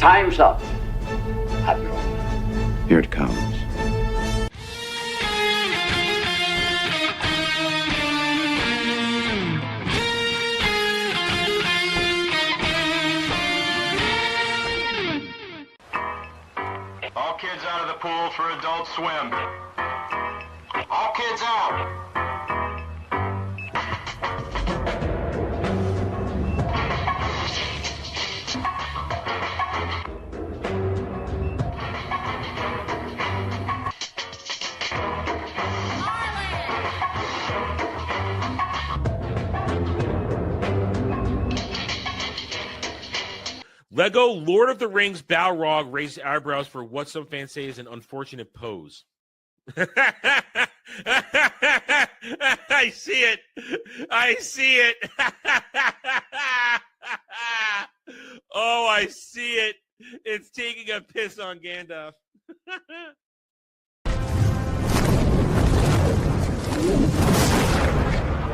Time's up, Admiral. Here it comes. All kids out of the pool for Adult Swim. All kids out. Lego Lord of the Rings Balrog raised eyebrows for what some fans say is an unfortunate pose. I see it. I see it. Oh, I see it. It's taking a piss on Gandalf.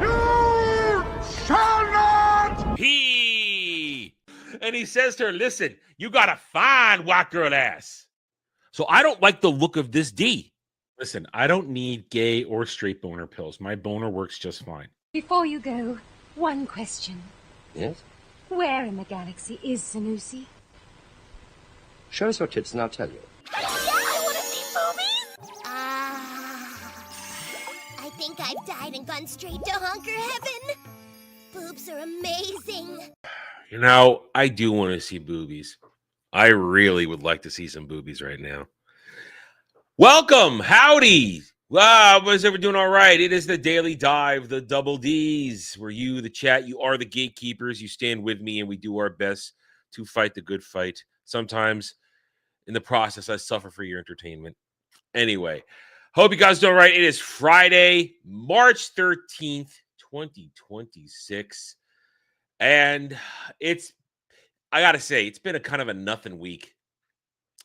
You shall not! And he says to her, listen, you got a fine white girl ass. So I don't like the look of this D. Listen, I don't need gay or straight boner pills. My boner works just fine. Before you go, one question. Yes? Where in the galaxy is Sanusi? Show us your tits and I'll tell you. Yeah, I want to see boobies! I think I've died and gone straight to honker heaven. Boobs are amazing. You know, I do want to see boobies. I really would like to see some boobies right now. Welcome. Howdy. Wow, was everyone doing all right? It is the Daily Dive, the Double Ds, where you, the chat, you are the gatekeepers. You stand with me, and we do our best to fight the good fight. Sometimes, in the process, I suffer for your entertainment. Anyway, hope you guys doing all right. It is Friday, March 13th, 2026. And I got to say, it's been a kind of a nothing week.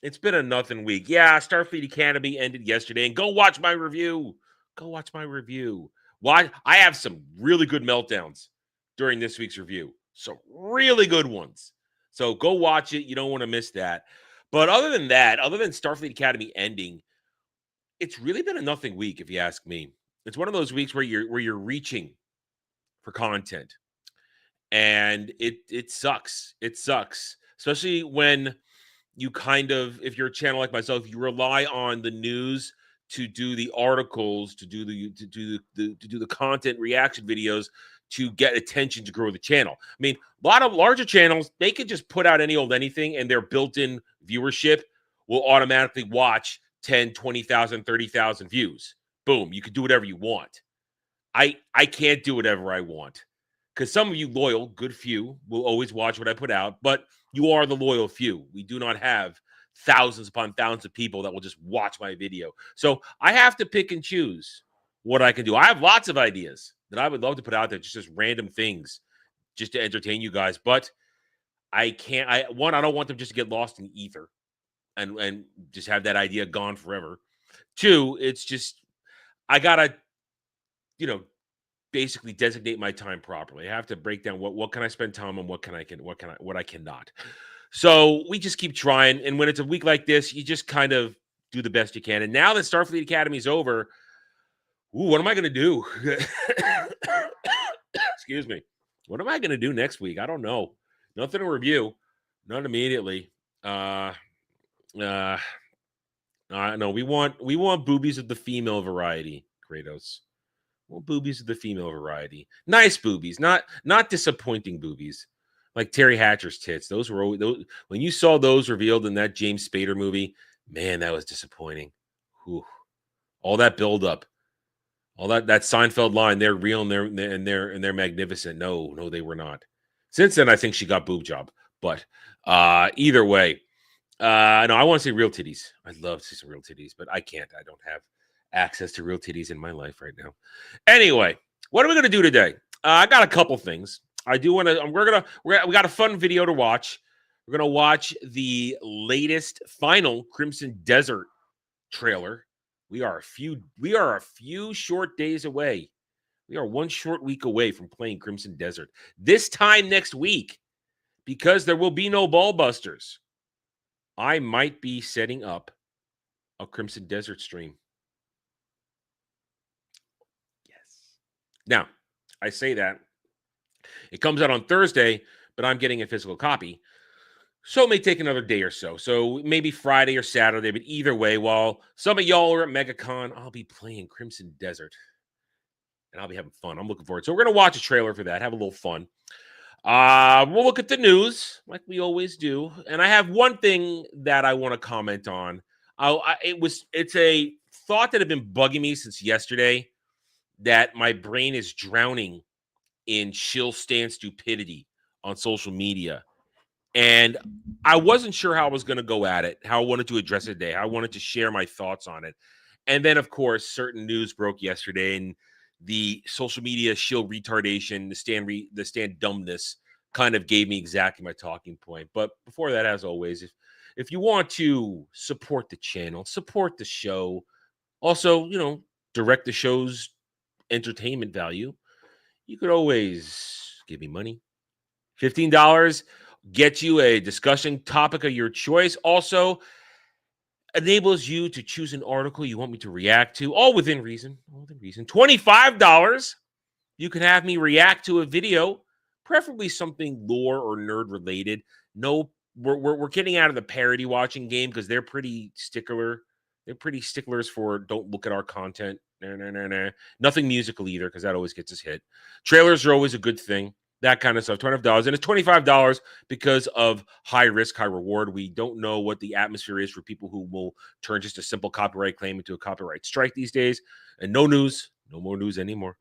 It's been a nothing week. Yeah, Starfleet Academy ended yesterday. And go watch my review. Go watch my review. Why? I have some really good meltdowns during this week's review. Some really good ones. So go watch it. You don't want to miss that. But other than that, other than Starfleet Academy ending, it's really been a nothing week, if you ask me. It's one of those weeks where you're reaching for content. And it sucks. It sucks, especially when you kind of, if you're a channel like myself, you rely on the news to do the articles, to do the content reaction videos to get attention to grow the channel. I mean, a lot of larger channels, they could just put out any old anything, and their built-in viewership will automatically watch 10, 20,000, 30,000 views. Boom, you can do whatever you want. I can't do whatever I want. Because some of you loyal, good few, will always watch what I put out, but you are the loyal few. We do not have thousands upon thousands of people that will just watch my video. So I have to pick and choose what I can do. I have lots of ideas that I would love to put out there, just random things, just to entertain you guys. But I can't. I don't want them just to get lost in ether and just have that idea gone forever. Two, it's just I gotta, basically designate my time properly. I have to break down what can I spend time on, what I cannot. So we just keep trying. And when it's a week like this, you just kind of do the best you can. And now that Starfleet Academy is over, what am I going to do? Excuse me. What am I going to do next week? I don't know. Nothing to review. Not immediately. No, we want boobies of the female variety, Kratos. Well, boobies of the female variety. Nice boobies, not disappointing boobies. Like Terry Hatcher's tits. Those were always, when you saw those revealed in that James Spader movie, man, that was disappointing. Whew. All that buildup. All that Seinfeld line, they're real and they're magnificent. No, they were not. Since then, I think she got boob job. But either way, no, I want to see real titties. I'd love to see some real titties, but I can't. I don't have access to real titties in my life right now. Anyway, what are we going to do today? I got a couple things. I do want to. We got a fun video to watch. We're going to watch the latest final Crimson Desert trailer. We are a few short days away. We are one short week away from playing Crimson Desert. This time next week, because there will be no Ballbusters. I might be setting up a Crimson Desert stream. Yes. Now, I say that. It comes out on Thursday, but I'm getting a physical copy. So it may take another day or so. So maybe Friday or Saturday, but either way, while some of y'all are at MegaCon, I'll be playing Crimson Desert. And I'll be having fun. I'm looking forward. So we're going to watch a trailer for that, have a little fun. We'll look at the news like we always do. And I have one thing that I want to comment on. It's a thought that had been bugging me since yesterday, that my brain is drowning in shill stand stupidity on social media. And I wasn't sure how I was going to go at it, how I wanted to address it today, how I wanted to share my thoughts on it. And then, of course, certain news broke yesterday, and the social media shill retardation, the stand dumbness kind of gave me exactly my talking point. But before that, as always, if you want to support the channel, support the show, also, direct the show's entertainment value, you could always give me money. $15 gets you a discussion topic of your choice. Also enables you to choose an article you want me to react to, all within reason. $25, you can have me react to a video, preferably something lore or nerd related. No, we're getting out of the parody watching game because they're pretty stickler. They're pretty sticklers for don't look at our content. Nothing musical either, because that always gets us hit. Trailers are always a good thing. That kind of stuff. $25. And it's $25 because of high risk, high reward. We don't know what the atmosphere is for people who will turn just a simple copyright claim into a copyright strike these days. And no news. No more news anymore.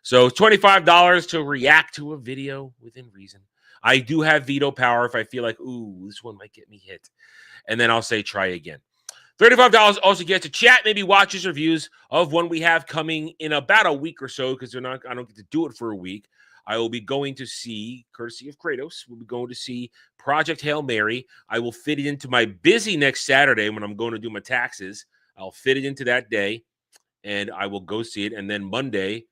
So $25 to react to a video within reason. I do have veto power if I feel like, ooh, this one might get me hit. And then I'll say try again. $35 also gets to chat, maybe watches reviews of one we have coming in about a week or so, because I don't get to do it for a week. I will be going to see, courtesy of Kratos, we'll be going to see Project Hail Mary. I will fit it into my busy next Saturday when I'm going to do my taxes. I'll fit it into that day, and I will go see it. And then Monday,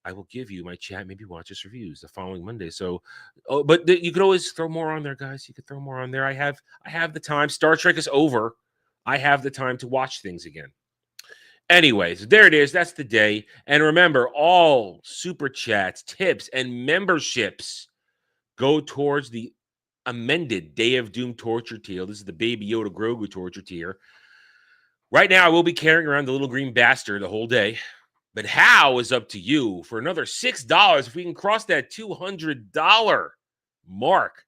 I will give you my chat, maybe watch us reviews the following Monday. So, but you could always throw more on there, guys. You could throw more on there. I have the time. Star Trek is over. I have the time to watch things again. Anyways, there it is. That's the day. And remember, all super chats, tips, and memberships go towards the amended Day of Doom torture tier. This is the Baby Yoda Grogu torture tier. Right now, I will be carrying around the little green bastard the whole day. But how is up to you for another $6 if we can cross that $200 mark.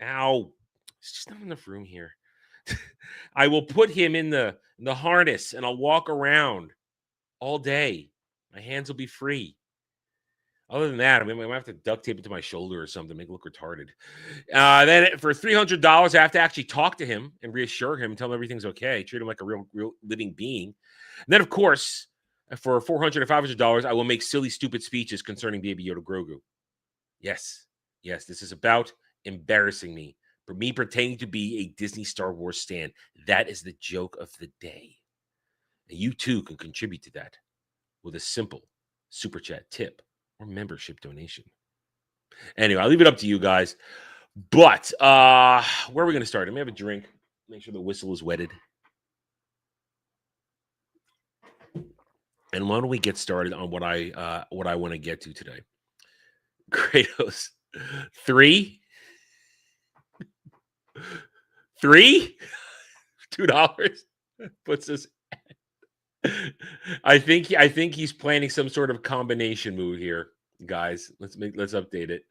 Ow. It's just not enough room here. I will put him in the harness and I'll walk around all day. My hands will be free. Other than that, I might have to duct tape it to my shoulder or something, make it look retarded. Then for $300, I have to actually talk to him and reassure him, tell him everything's okay, treat him like a real living being. And then, of course, for $400 or $500, I will make silly, stupid speeches concerning Baby Yoda Grogu. Yes, this is about embarrassing me. For me pretending to be a Disney Star Wars stan. That is the joke of the day. And you too can contribute to that with a simple super chat tip or membership donation. Anyway, I'll leave it up to you guys. But where are we going to start? Let me have a drink. Make sure the whistle is wetted. And why don't we get started on what I want to get to today? Kratos, $3 $2 puts us. I think he's planning some sort of combination move here, guys. Let's update it.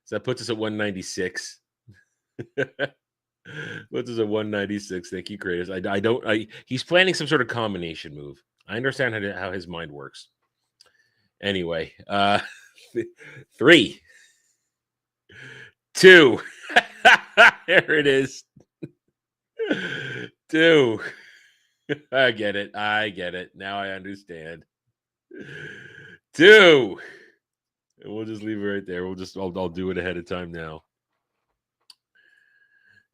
So that puts us at 196. Puts us at 196. Thank you, Kratos. He's planning some sort of combination move. I understand how his mind works. Anyway, 3, 2. There it is. 2. I get it. Now I understand. 2. And we'll just leave it right there. I'll do it ahead of time now.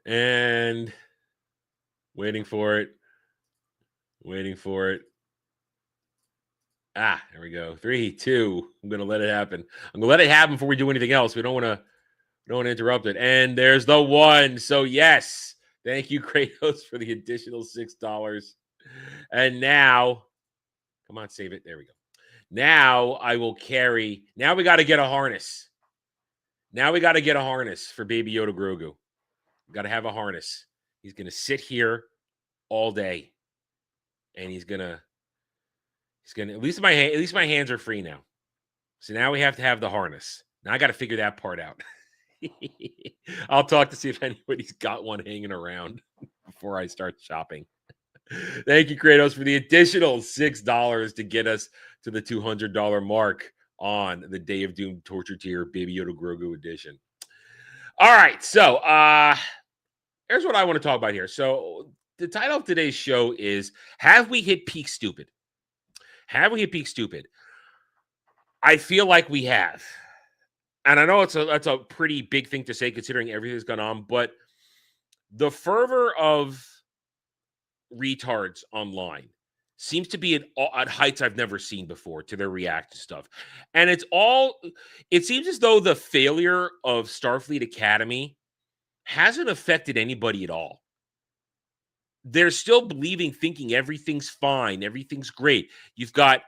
And waiting for it. There we go. 3, 2. I'm gonna let it happen. I'm gonna let it happen before we do anything else. We don't want to interrupt it. And there's the 1. So yes, Thank you, Kratos, for the additional $6. And now, come on, save it. There we go. Now I will carry. Now we got to get a harness. Now we got to get a harness for Baby Yoda Grogu. We got to have a harness. He's going to sit here all day. And he's gonna at least my hands are free now. So now we have to have the harness. Now I got to figure that part out. I'll talk to see if anybody's got one hanging around before I start shopping. Thank you, Kratos, for the additional $6 to get us to the $200 mark on the Day of Doom Torture Tier Baby Yoda Grogu edition. All right, so here's what I want to talk about here. So the title of today's show is Have We Hit Peak Stupid? Have we hit peak stupid? I feel like we have. And I know that's a pretty big thing to say considering everything that's gone on, but the fervor of retards online seems to be at heights I've never seen before to their react to stuff. And it seems as though the failure of Starfleet Academy hasn't affected anybody at all. They're still thinking everything's fine, everything's great. You've got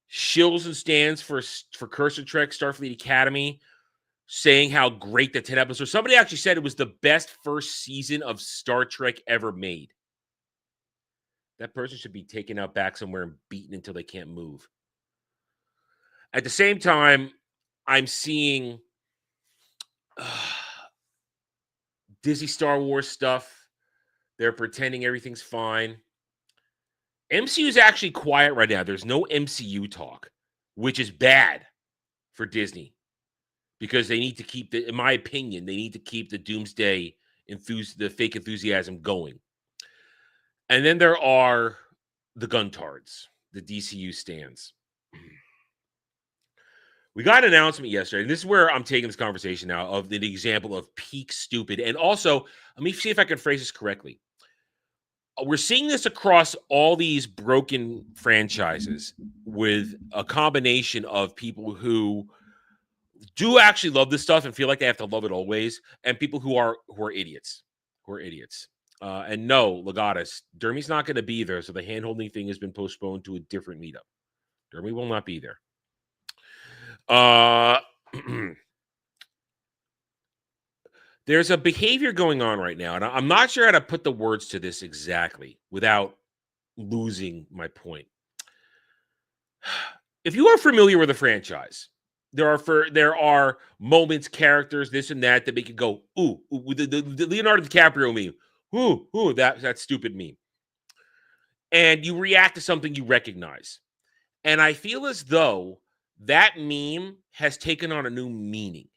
shills and stands for Cursor Trek Starfleet Academy saying how great the 10 episodes. Somebody actually said it was the best first season of Star Trek ever made. That person should be taken out back somewhere and beaten until they can't move. At the same time, I'm seeing Disney Star Wars stuff. They're pretending everything's fine. MCU is actually quiet right now. There's no MCU talk, which is bad for Disney because they need to keep in my opinion, they need to keep the doomsday the fake enthusiasm going. And then there are the guntards, the DCU stands. We got an announcement yesterday, and this is where I'm taking this conversation now of the example of peak stupid. And also, let me see if I can phrase this correctly. We're seeing this across all these broken franchises with a combination of people who do actually love this stuff and feel like they have to love it always, and people who are idiots. And no, Legatus, Dermy's not going to be there, so the hand-holding thing has been postponed to a different meetup. Dermy will not be there. There's a behavior going on right now, and I'm not sure how to put the words to this exactly without losing my point. If you are familiar with a franchise, there are moments, characters, this and that make you go, ooh, the Leonardo DiCaprio meme, ooh, that stupid meme. And you react to something you recognize. And I feel as though that meme has taken on a new meaning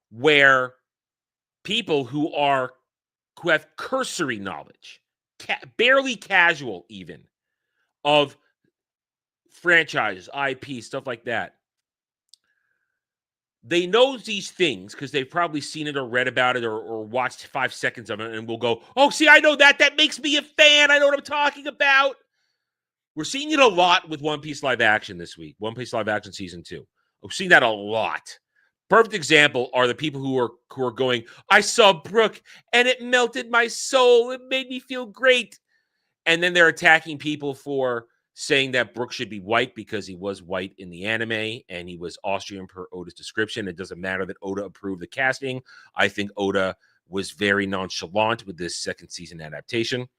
where people who have cursory knowledge, barely casual even, of franchises, IP, stuff like that, they know these things because they've probably seen it or read about it or watched 5 seconds of it and will go, oh, see, I know that. That makes me a fan. I know what I'm talking about. We're seeing it a lot with One Piece live action this week. One Piece live action season 2. We've seen that a lot. Perfect example are the people who are going, I saw Brooke and it melted my soul. It made me feel great. And then they're attacking people for saying that Brooke should be white because he was white in the anime and he was Austrian per Oda's description. It doesn't matter that Oda approved the casting. I think Oda was very nonchalant with this second season adaptation.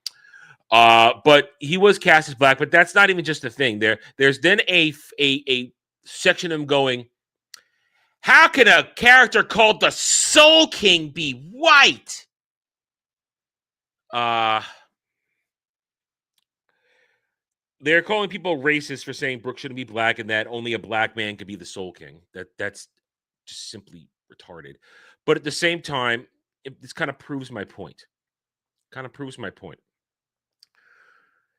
But he was cast as black, but that's not even just a thing. There's then a section of him going, how can a character called the Soul King be white? They're calling people racist for saying Brooke shouldn't be black and that only a black man could be the Soul King. That's just simply retarded. But at the same time, this kind of proves my point.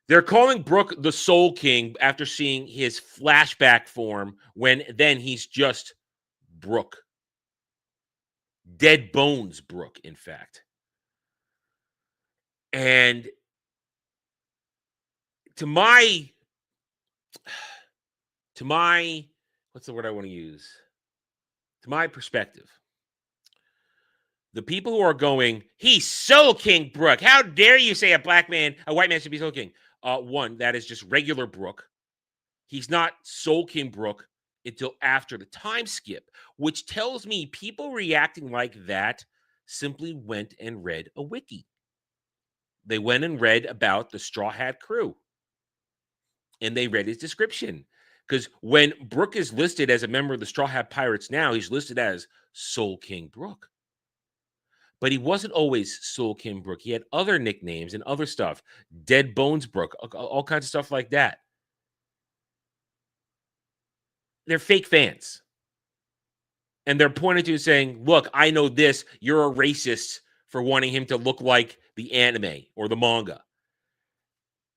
They're calling Brooke the Soul King after seeing his flashback form when then he's just Brooke. Dead bones Brooke, in fact. And to my, what's the word I want to use? To my perspective, The people who are going, he's Soul King Brook. How dare you say a white man should be Soul King? One, that is just regular Brook. He's not Soul King Brook until after the time skip, which tells me people reacting like that simply went and read a wiki. They went and read about the Straw Hat Crew, and they read his description. Because when Brook is listed as a member of the Straw Hat Pirates now, he's listed as Soul King Brook. But he wasn't always Soul King Brook. He had other nicknames and other stuff. Dead Bones Brook, all kinds of stuff like that. They're fake fans. And they're pointing to saying, look, I know this. You're a racist for wanting him to look like the anime or the manga.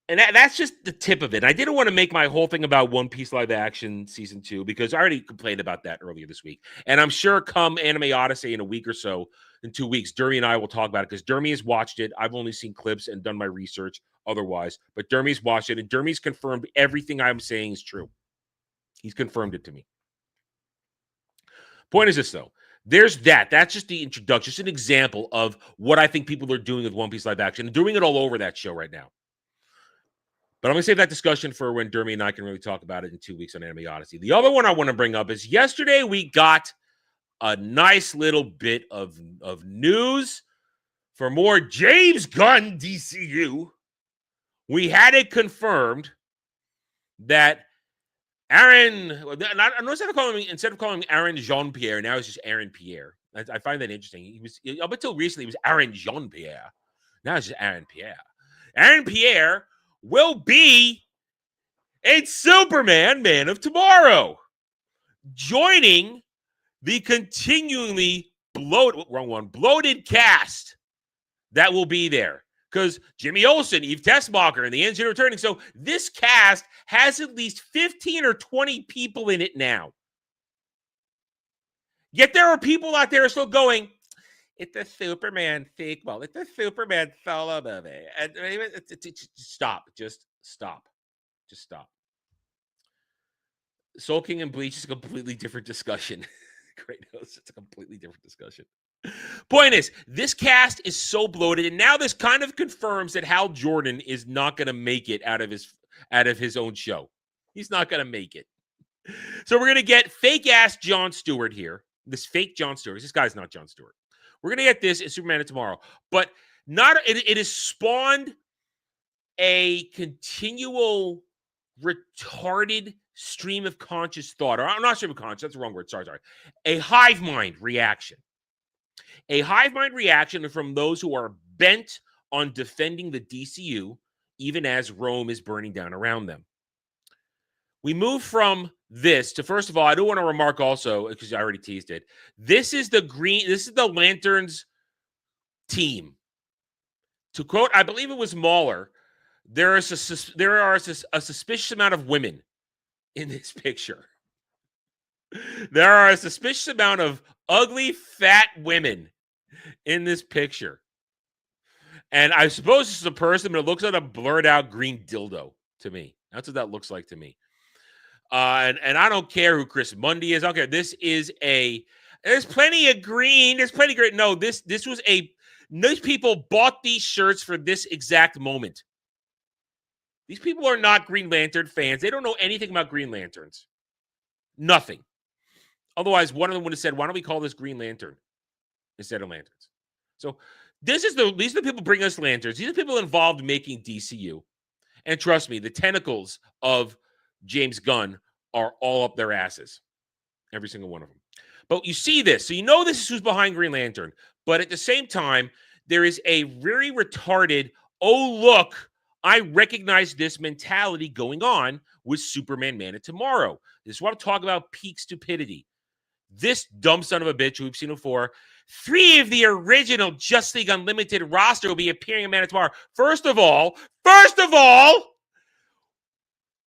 And that's just the tip of it. I didn't want to make my whole thing about One Piece live action season 2 because I already complained about that earlier this week. And I'm sure come Anime Odyssey in a week or so, in 2 weeks, Dermy and I will talk about it because Dermy has watched it. I've only seen clips and done my research otherwise. But Dermy's watched it, and Dermy's confirmed everything I'm saying is true. He's confirmed it to me. Point is this, though. There's that. That's just the introduction, just an example of what I think people are doing with One Piece live action and doing it all over that show right now. But I'm going to save that discussion for when Dermy and I can really talk about it in 2 weeks on Anime Odyssey. The other one I want to bring up is yesterday we got a nice little bit of news for more James Gunn DCU. We had it confirmed that Aaron, instead of calling him Aaron Jean-Pierre, now it's just Aaron Pierre. I find that interesting. He was, up until recently, he was Aaron Jean-Pierre. Now it's just Aaron Pierre. Aaron Pierre will be a Superman Man of Tomorrow, joining the continually bloated cast that will be there. Because Jimmy Olsen, Eve Tessmacher, and the Engineer returning. So this cast has at least 15 or 20 people in it now. Yet there are people out there still going, it's a Superman sequel. It's a Superman solo movie. And stop. Just stop. Just stop. Soul King and Bleach is a completely different discussion. Great host. It's a completely different discussion. Point is, this cast is so bloated, and now this kind of confirms that Hal Jordan is not going to make it out of his own show. He's not going to make it. So we're going to get fake-ass Jon Stewart here. This fake Jon Stewart. This guy's not Jon Stewart. We're going to get this in Superman of Tomorrow. But it has spawned a continual retarded stream of conscious thought. Or I'm not stream of conscious. That's the wrong word. Sorry. A hive mind reaction. A hive mind reaction from those who are bent on defending the DCU, even as Rome is burning down around them. We move from this to, first of all, I do want to remark also, because I already teased it, this is the Lanterns team. To quote, I believe it was Mahler, there are a suspicious amount of women in this picture. There are a suspicious amount of ugly, fat women in this picture. And I suppose this is a person, but it looks like a blurred out green dildo to me. That's what that looks like to me. And I don't care who Chris Mundy is. I don't care. There's plenty of green. There's plenty of green. No, these people bought these shirts for this exact moment. These people are not Green Lantern fans. They don't know anything about Green Lanterns. Nothing. Otherwise, one of them would have said, why don't we call this Green Lantern instead of Lanterns? So these are the people bringing us Lanterns. These are the people involved in making DCU. And trust me, the tentacles of James Gunn are all up their asses. Every single one of them. But you see this. So you know this is who's behind Green Lantern. But at the same time, there is a very retarded, oh, look, I recognize this mentality going on with Superman Man of Tomorrow. This is what I'm talking about, peak stupidity. This dumb son of a bitch who we've seen before, 3 of the original Justice League Unlimited roster will be appearing in Man of Tomorrow. First of all,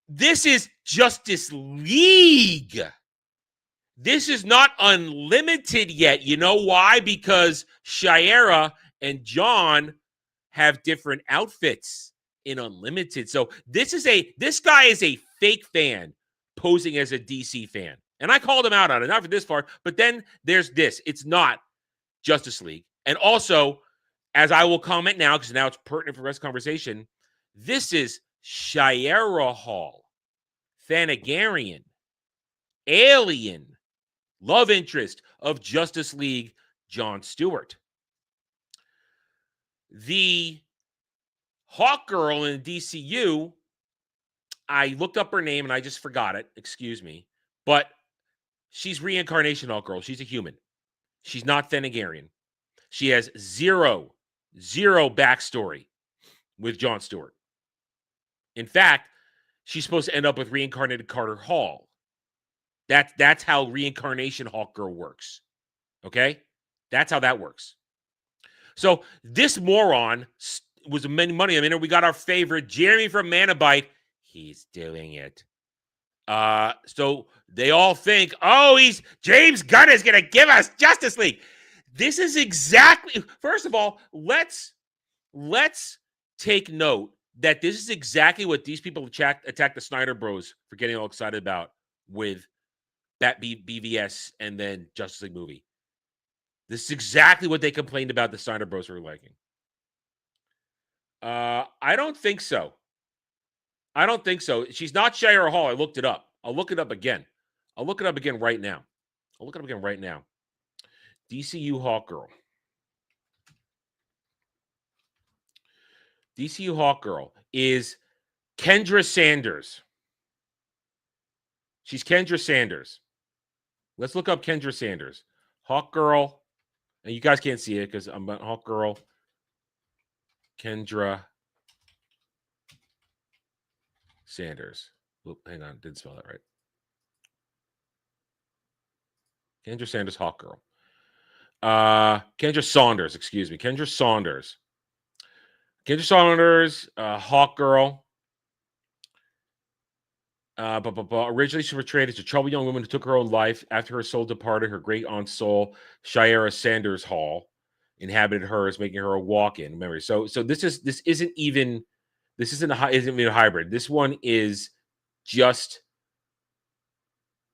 this is Justice League. This is not Unlimited yet. You know why? Because Shiera and John have different outfits in Unlimited. So this guy is a fake fan posing as a DC fan. And I called him out on it, not for this part, but then there's this. It's not Justice League. And also, as I will comment now, because now it's pertinent for the rest of the conversation, this is Shira Hall, Thanagarian, alien, love interest of Justice League John Stewart. The Hawk Girl in DCU, I looked up her name and I just forgot it. Excuse me. But she's reincarnation Hawk Girl. She's a human. She's not Thanagarian. She has zero backstory with John Stewart. In fact, she's supposed to end up with reincarnated Carter Hall. That's how reincarnation Hawk Girl works. Okay? That's how that works. So this moron was money. I mean, we got our favorite Jeremy from Manabite. He's doing it. So they all think, oh, James Gunn is going to give us Justice League. This is exactly, first of all, let's take note that this is exactly what these people attack the Snyder Bros for getting all excited about with that BVS and then Justice League movie. This is exactly what they complained about the Snyder Bros were liking. I don't think so. She's not Shira Hall. I looked it up. I'll look it up again. Right now. DCU Hawk Girl. DCU Hawk Girl is Kendra Sanders. She's Kendra Sanders. Let's look up Kendra Sanders. Hawk Girl. And you guys can't see it because I'm about Hawk Girl. Kendra Sanders. Oop, hang on. Didn't spell that right. Kendra Sanders, Hawk Girl. Kendra Saunders, excuse me. Kendra Saunders, Hawk Girl. Originally, she was portrayed as a troubled young woman who took her own life. After her soul departed, her great aunt soul, Shira Sanders Hall, inhabited hers, making her a walk-in memory. So this isn't even a hybrid. This one is just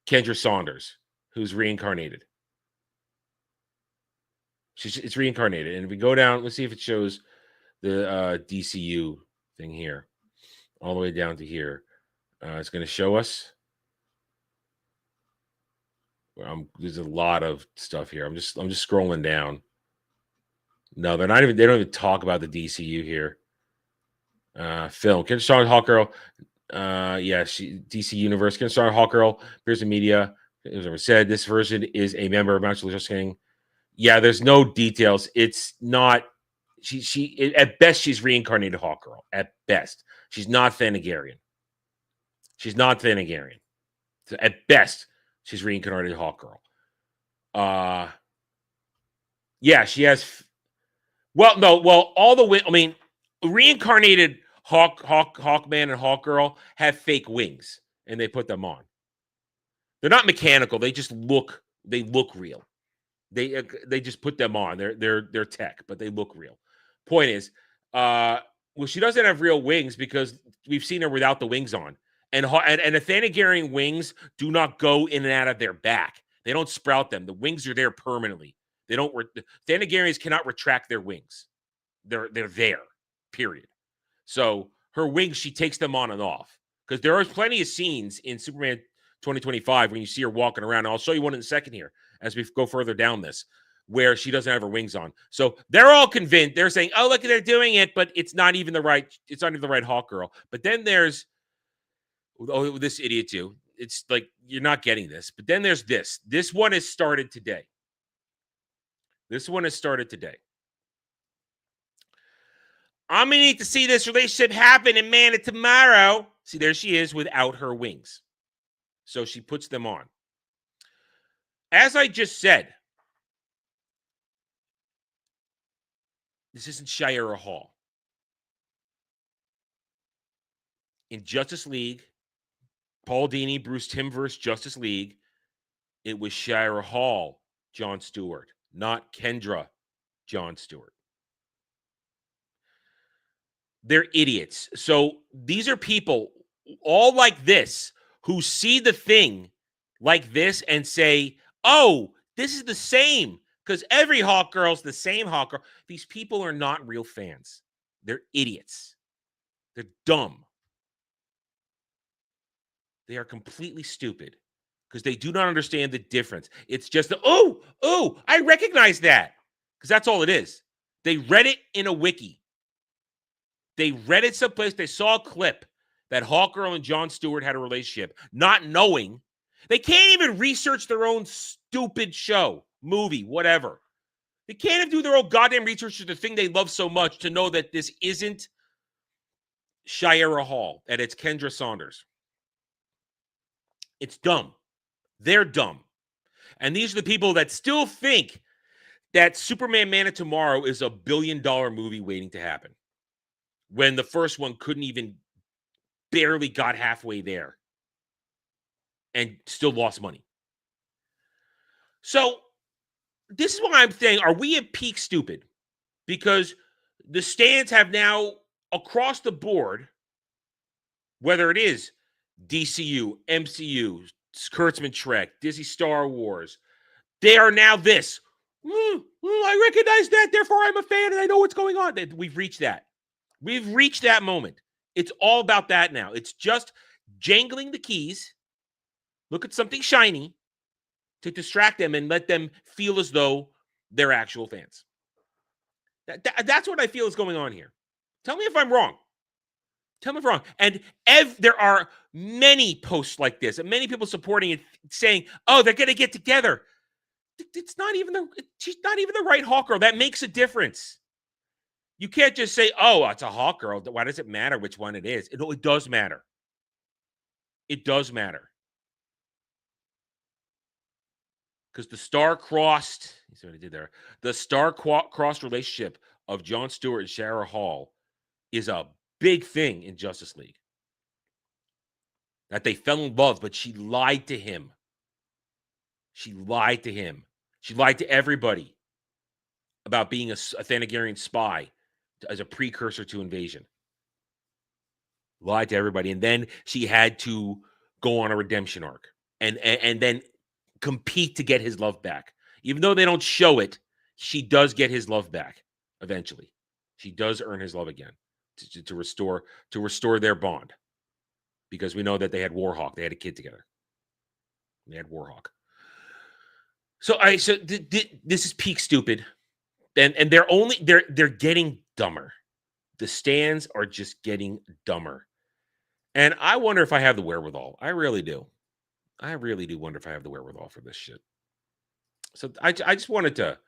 Kendra Saunders, who's reincarnated. It's reincarnated. And if we go down, let's see if it shows the DCU thing here, all the way down to here. It's going to show us. There's a lot of stuff here. I'm just scrolling down. No, they don't even talk about the DCU here. Film. Kendra Saunders, Hawk Girl. DC Universe. Kendra Saunders, Hawk Girl appears in media. As I said, this version is a member of Mount Just King. Yeah, there's no details. It's not. She at best she's reincarnated Hawk Girl. At best, she's not Thanagarian. So at best, she's reincarnated Hawk Girl. Yeah, she has. Reincarnated Hawkman and Hawk Girl have fake wings, and they put them on. They're not mechanical. They just look. They look real. They just put them on. They're tech, but they look real. Point is, she doesn't have real wings because we've seen her without the wings on. And the Thanagarian wings do not go in and out of their back. They don't sprout them. The wings are there permanently. Thanagarians cannot retract their wings. They're there, period. So her wings, she takes them on and off. Because there are plenty of scenes in Superman 2025 when you see her walking around. And I'll show you one in a second here as we go further down this, where she doesn't have her wings on. So they're all convinced. They're saying, "Oh, look, they're doing it," but it's not even the right Hawk Girl. But then there's this idiot too. It's like you're not getting this. But then there's this. This one has started today. I'm gonna need to see this relationship happen in Man of Tomorrow. See, there she is without her wings. So she puts them on. As I just said, this isn't Shira Hall. In Justice League, Paul Dini, Bruce Timm versus Justice League, it was Shira Hall, John Stewart, not Kendra, John Stewart. They're idiots. So these are people all like this who see the thing like this and say, "Oh, this is the same. Because every Hawk Girl's the same Hawk Girl. These people are not real fans. They're idiots. They're dumb. They are completely stupid because they do not understand the difference. It's just, I recognize that, because that's all it is. They read it in a wiki. They read it someplace. They saw a clip that Hawkgirl and Jon Stewart had a relationship, not knowing. They can't even research their own stupid show, movie, whatever. They can't even do their own goddamn research to the thing they love so much to know that this isn't Shira Hall and it's Kendra Saunders. It's dumb. They're dumb. And these are the people that still think that Superman Man of Tomorrow is a $1 billion movie waiting to happen, when the first one couldn't even barely got halfway there and still lost money. So this is why I'm saying, are we at peak stupid? Because the stands have now, across the board, whether it is DCU, MCU, Kurtzman Trek, Disney Star Wars, they are now this. I recognize that, therefore I'm a fan and I know what's going on. We've reached that. We've reached that moment. It's all about that now. It's just jangling the keys. Look at something shiny to distract them and let them feel as though they're actual fans. That's what I feel is going on here. Tell me if I'm wrong. Tell me if I'm wrong. And there are many posts like this and many people supporting it, saying, oh, they're going to get together. She's not even the right Hawk Girl. That makes a difference. You can't just say, oh, it's a Hawk Girl. Why does it matter which one it is? It does matter. It does matter. Because the star-crossed, you see what I did there? The star-crossed relationship of Jon Stewart and Shira Hall is a big thing in Justice League. That they fell in love, but she lied to him. She lied to him. She lied to everybody about being a Thanagarian spy as a precursor to invasion. Lied to everybody. And then she had to go on a redemption arc and then compete to get his love back. Even though they don't show it, she does get his love back eventually. She does earn his love again to restore their bond. Because we know that they had Warhawk. They had a kid together. They had Warhawk. So this is peak stupid. And they're getting dumber. The stands are just getting dumber. And I wonder if I have the wherewithal. I really do. I really do wonder if I have the wherewithal for this shit. So I just wanted to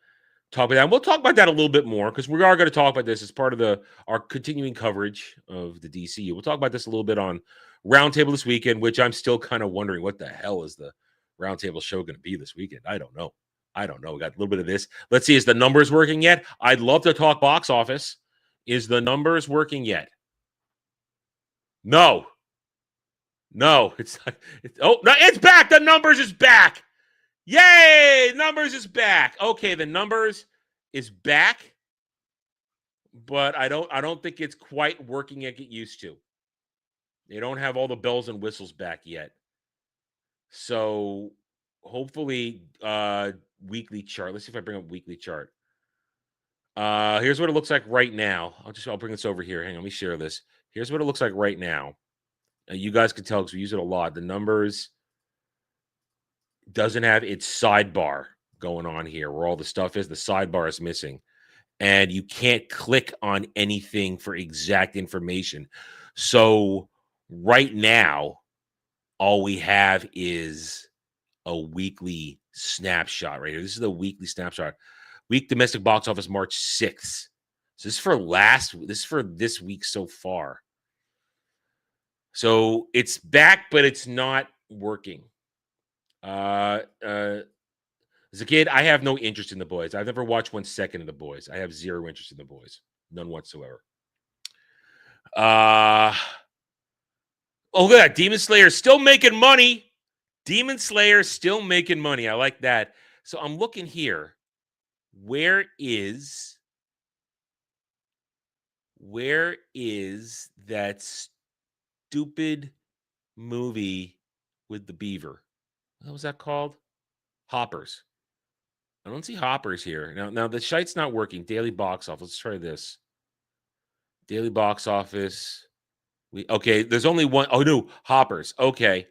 talk about that. And we'll talk about that a little bit more, because we are going to talk about this as part of our continuing coverage of the DCU. We'll talk about this a little bit on Roundtable this weekend, which I'm still kind of wondering what the hell is the Roundtable show going to be this weekend. I don't know. We got a little bit of this. Let's see, is the numbers working yet? I'd love to talk box office. Is the numbers working yet? No, it's back. The numbers is back. Yay! Numbers is back. Okay, the numbers is back, but I don't think it's quite working like it used to. They don't have all the bells and whistles back yet. So hopefully, weekly chart. Let's see if I bring up weekly chart. Here's what it looks like right now. I'll bring this over here. Hang on, let me share this. Here's what it looks like right now. You guys can tell because we use it a lot. The numbers doesn't have its sidebar going on here where all the stuff is. The sidebar is missing. And you can't click on anything for exact information. So right now, all we have is a weekly snapshot right here. This is the weekly snapshot. Week domestic box office March 6th. So this is for this week so far. So it's back, but it's not working. As a kid, I have no interest in The Boys. I've never watched 1 second of The Boys. I have zero interest in The Boys. None whatsoever. Oh, look at that. Demon Slayer still making money. Demon Slayer still making money. I like that. So I'm looking here. Where is that stupid movie with the beaver? What was that called? Hoppers. I don't see Hoppers here. Now the site's not working. Daily box office. Let's try this. Daily box office. Okay, there's only one. Oh no, Hoppers. Okay.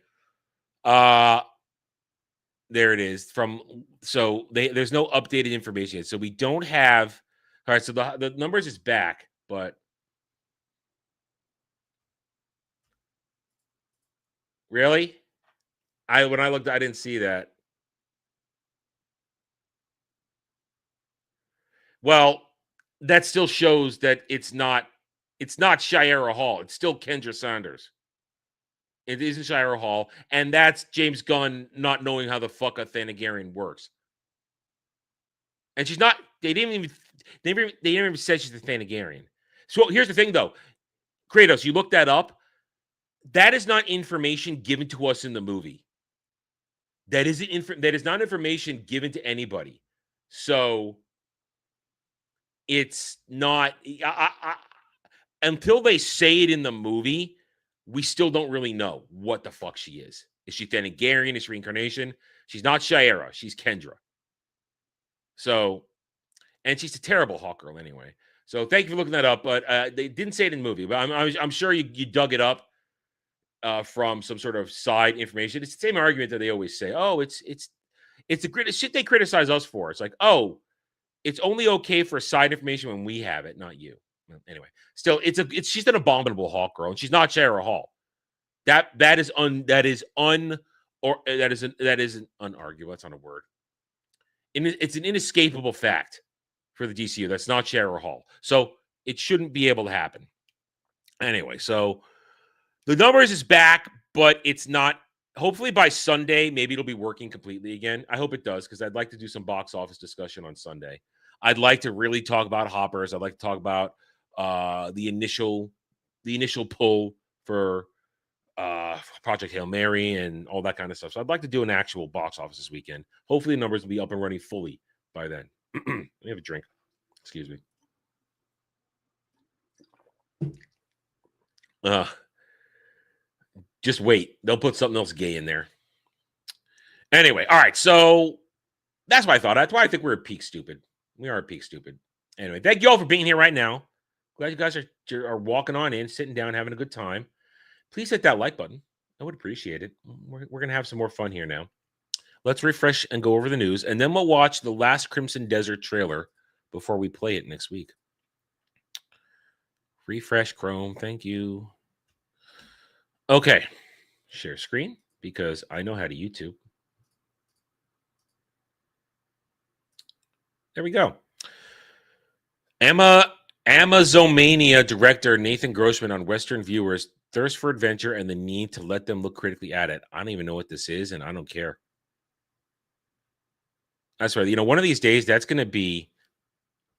There it is. There's no updated information yet. So we don't have. All right, so the numbers is back, but really? When I looked, I didn't see that. Well, that still shows that it's not Shira Hall. It's still Kendra Saunders. It isn't Shira Hall, and that's James Gunn not knowing how the fuck a Thanagarian works. And she's not. They didn't even say she's a Thanagarian. So here's the thing, though, Kratos, you looked that up. That is not information given to us in the movie. That is not information given to anybody. So it's not until they say it in the movie, we still don't really know what the fuck she is. Is she Thanagarian? Is she reincarnation? She's not Shira. She's Kendra. So, and she's a terrible Hawkgirl anyway. So thank you for looking that up. But they didn't say it in the movie. But I'm sure you dug it up from some sort of side information. It's the same argument that they always say. Oh, it's the shit they criticize us for. It's like, oh, it's only okay for side information when we have it, not you. Anyway, still, she's an abominable Hawkgirl, and she's not Shira Hall. That is unarguable. That's not a word. It's an inescapable fact for the DCU. That's not Shira Hall, so it shouldn't be able to happen. Anyway, so the numbers is back, but it's not. Hopefully by Sunday, maybe it'll be working completely again. I hope it does, because I'd like to do some box office discussion on Sunday. I'd like to really talk about Hoppers. I'd like to talk about the initial pull for Project Hail Mary and all that kind of stuff. So I'd like to do an actual box office this weekend. Hopefully the numbers will be up and running fully by then. Let me have a drink. Excuse me. Just wait. They'll put something else gay in there. Anyway, all right. So that's what I thought. That's why I think we're at peak stupid. We are at peak stupid. Anyway, thank you all for being here right now. Glad you guys are walking on in, sitting down, having a good time. Please hit that like button. I would appreciate it. We're going to have some more fun here now. Let's refresh and go over the news, and then we'll watch the last Crimson Desert trailer before we play it next week. Refresh Chrome. Thank you. Okay. Share screen, because I know how to YouTube. There we go. Amazomania director Nathan Grossman on Western viewers' thirst for adventure and the need to let them look critically at it. I don't even know what this is, and I don't care. That's right. One of these days, that's going to be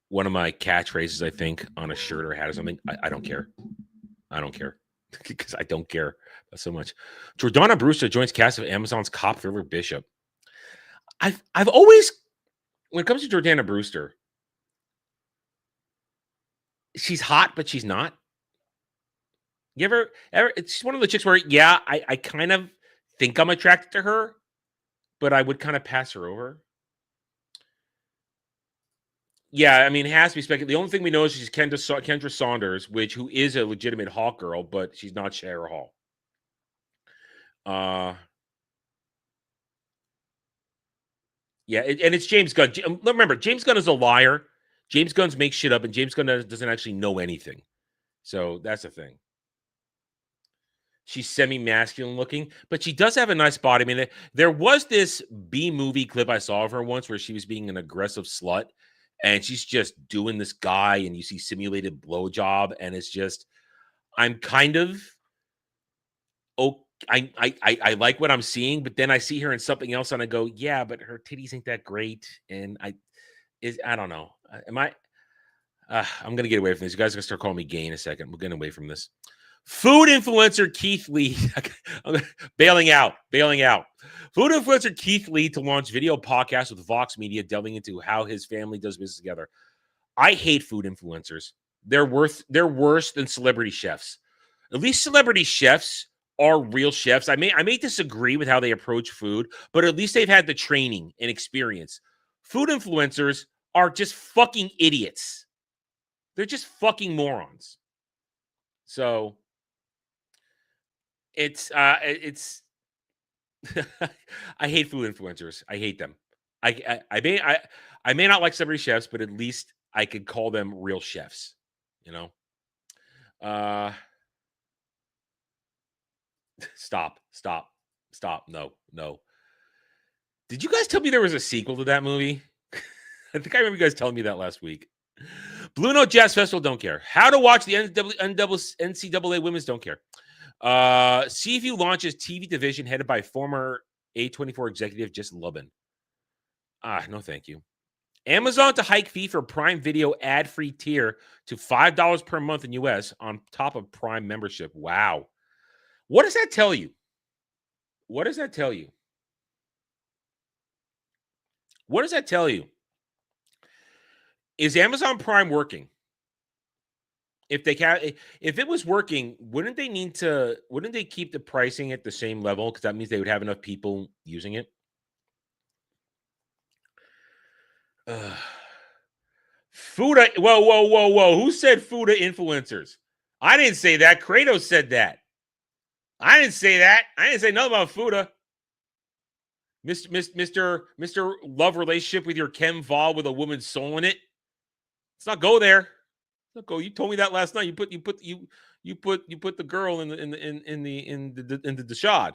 one of my catchphrases, I think, on a shirt or a hat or something. I don't care. I don't care. Because I don't care so much. Jordana Brewster joins cast of Amazon's Cop Thriller Bishop. I've always, when it comes to Jordana Brewster, she's hot, but she's not. You ever it's one of the chicks where, yeah, I kind of think I'm attracted to her, but I would kind of pass her over. Yeah, I mean, it has to be speculated. The only thing we know is she's Kendra Saunders, who is a legitimate Hawk girl, but she's not Shira Hall. Yeah, and it's James Gunn. Remember, James Gunn is a liar. James Gunn makes shit up, and James Gunn doesn't actually know anything. So that's the thing. She's semi-masculine looking, but she does have a nice body. I mean, there was this B-movie clip I saw of her once where she was being an aggressive slut, and she's just doing this guy, and you see simulated blowjob, and it's just, I'm kind of, I like what I'm seeing, but then I see her in something else, and I go, yeah, but her titties ain't that great, and I don't know. I'm gonna get away from this. You guys are gonna start calling me gay in a second. We're getting away from this. Food influencer Keith Lee bailing out. Food influencer Keith Lee to launch video podcast with Vox Media, delving into how his family does business together. I hate food influencers. They're worse than celebrity chefs. At least celebrity chefs are real chefs. I may disagree with how they approach food, but at least they've had the training and experience. food influencers are just fucking idiots. They're just fucking morons. So it's I hate food influencers. I hate them. I may not like celebrity chefs, but at least I could call them real chefs, you know. Stop. No. Did you guys tell me there was a sequel to that movie? I think I remember you guys telling me that last week. Blue Note Jazz Festival, don't care. How to watch the NCAA women's, don't care. CView launches TV division headed by former A24 executive Just Lubin. No, thank you. Amazon to hike fee for Prime Video ad-free tier to $5 per month in US on top of Prime membership. Wow. What does that tell you? What does that tell you? What does that tell you? Is Amazon Prime working? If it was working, wouldn't they keep the pricing at the same level? Because that means they would have enough people using it. Fuda, whoa. Who said Fuda influencers? I didn't say that. Kratos said that. I didn't say that. I didn't say nothing about Fuda. Mr. Love relationship with your Ken Vol with a woman's soul in it. Let's not go there. Let's not go. You told me that last night. You put the girl in the Dashad.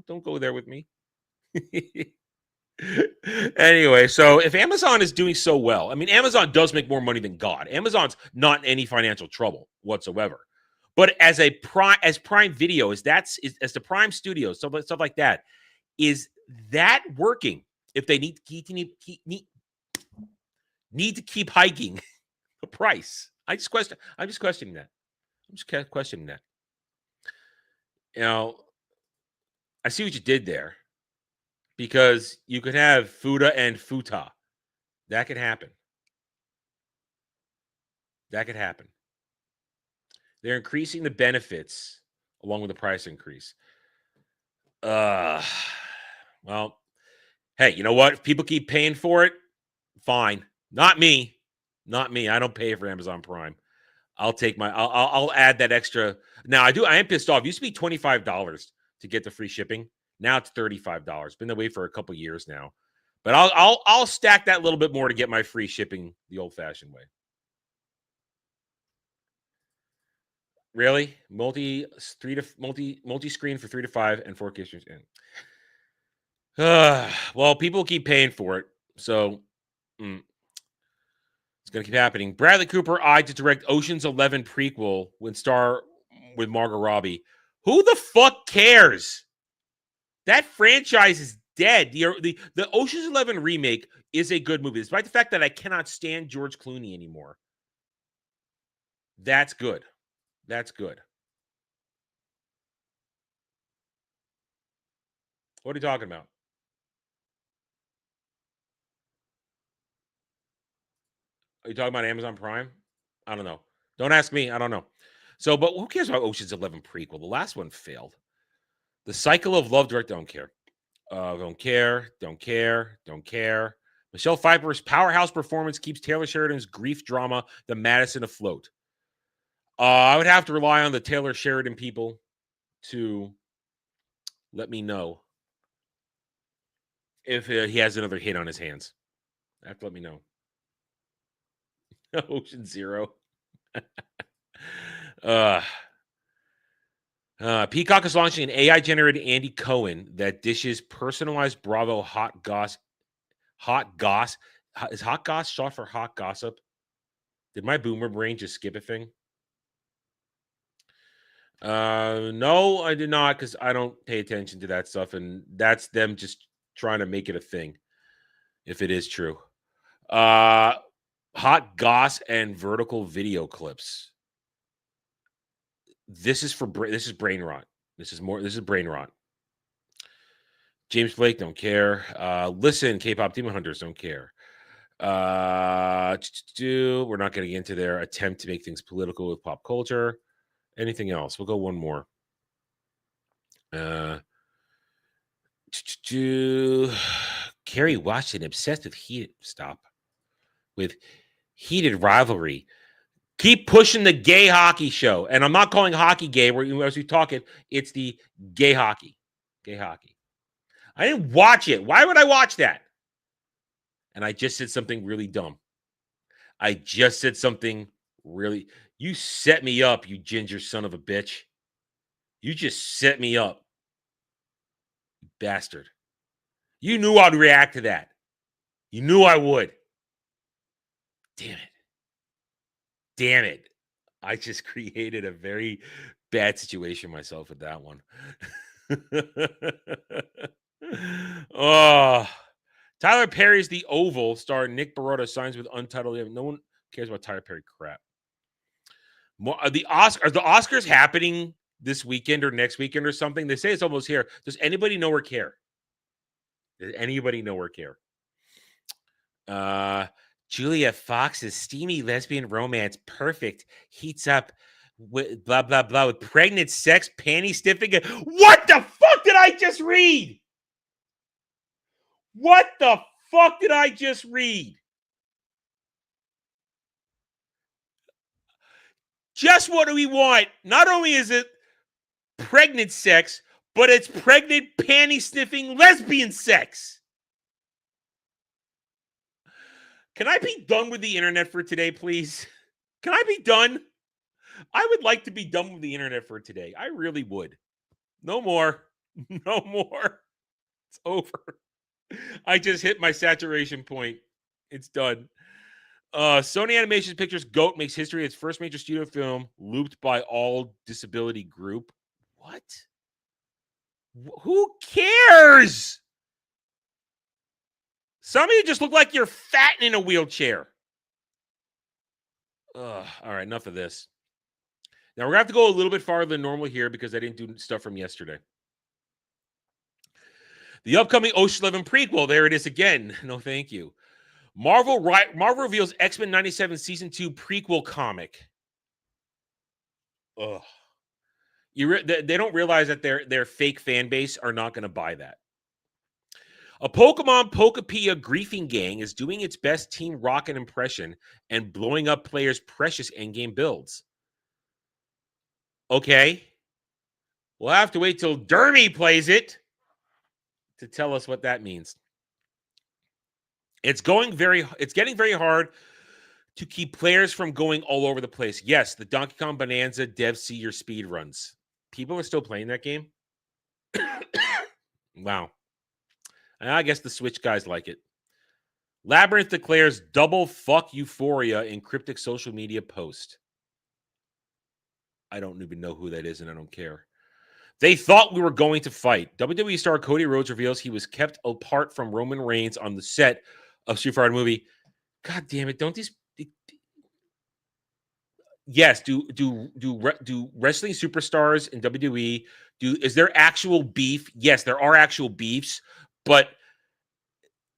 Don't go there with me. Anyway, so if Amazon is doing so well, I mean, Amazon does make more money than God. Amazon's not in any financial trouble whatsoever. But as Prime Video, as the Prime Studios, stuff like that, is that working? If they need to keep hiking the price, I'm just questioning that. You know, I see what you did there, because you could have Fuda and Futa. That could happen. They're increasing the benefits along with the price increase. Well, hey, you know what? If people keep paying for it, fine. Not me. I don't pay for Amazon Prime. I'll add that extra. Now I am pissed off. It used to be $25 to get the free shipping. Now it's $35. Been that way for a couple years now. But I'll stack that a little bit more to get my free shipping the old-fashioned way. Really? Multi-screen for 3 to 5 and 4K streams. Well, people keep paying for it, so it's gonna keep happening. Bradley Cooper eyed to direct Ocean's 11 prequel with Margot Robbie. Who the fuck cares? That franchise is dead. The Ocean's 11 remake is a good movie, despite the fact that I cannot stand George Clooney anymore. That's good. What are you talking about? Are you talking about Amazon Prime? I don't know. Don't ask me. I don't know. So, but who cares about Ocean's 11 prequel? The last one failed. The Cycle of Love direct, don't care. Don't care. Michelle Pfeiffer's powerhouse performance keeps Taylor Sheridan's grief drama, The Madison, afloat. I would have to rely on the Taylor Sheridan people to let me know if he has another hit on his hands. Have to let me know. Ocean Zero. Peacock is launching an AI-generated Andy Cohen that dishes personalized Bravo hot goss. Is hot goss short for hot gossip? Did my boomer brain just skip a thing? No, I did not, because I don't pay attention to that stuff, and that's them just trying to make it a thing, if it is true. Hot goss and vertical video clips. This is brain rot. This is brain rot. James Blake, don't care. Listen, K-pop Demon Hunters, don't care. We're not getting into their attempt to make things political with pop culture. Anything else? We'll go one more. Carrie Washington obsessed with heated rivalry. Keep pushing the gay hockey show. And I'm not calling hockey gay. As we talk it, it's the gay hockey. Gay hockey. I didn't watch it. Why would I watch that? And I just said something really dumb. You set me up, you ginger son of a bitch. You just set me up. You bastard. You knew I'd react to that. You knew I would. Damn it. I just created a very bad situation myself with that one. Oh, Tyler Perry's The Oval star Nick Barotta signs with Untitled. No one cares about Tyler Perry crap. Are the Oscars happening this weekend or next weekend or something? They say it's almost here. Does anybody know or care? Does anybody know or care? Julia Fox's steamy lesbian romance, perfect, heats up with blah, blah, blah, with pregnant sex, panty stiffing. What the fuck did I just read? What the fuck did I just read? Just what do we want? Not only is it pregnant sex, but it's pregnant, panty sniffing lesbian sex. Can I be done with the internet for today, please? Can I be done? I would like to be done with the internet for today. I really would. No more. No more. It's over. I just hit my saturation point. It's done. Sony Animation Pictures' GOAT makes history. Its first major studio film looped by all disability group. What? Who cares? Some of you just look like you're fat and in a wheelchair. All right, enough of this. Now, we're going to have to go a little bit farther than normal here because I didn't do stuff from yesterday. The upcoming Ocean's 11 prequel. There it is again. No, thank you. Marvel reveals X-Men 97 Season 2 prequel comic. Ugh. They don't realize that their fake fan base are not going to buy that. A Pokemon Pokepia griefing gang is doing its best Team Rocket impression and blowing up players' precious endgame builds. Okay. We'll have to wait till Dermy plays it to tell us what that means. It's getting very hard to keep players from going all over the place. Yes, the Donkey Kong Bonanza devs see your speed runs. People are still playing that game. Wow. I guess the Switch guys like it. Labyrinth declares double fuck Euphoria in cryptic social media post. I don't even know who that is, and I don't care. They thought we were going to fight. WWE star Cody Rhodes reveals he was kept apart from Roman Reigns on the set of Street Fighter movie. God damn it! Don't these? Yes. Do wrestling superstars in WWE is there actual beef? Yes, there are actual beefs, but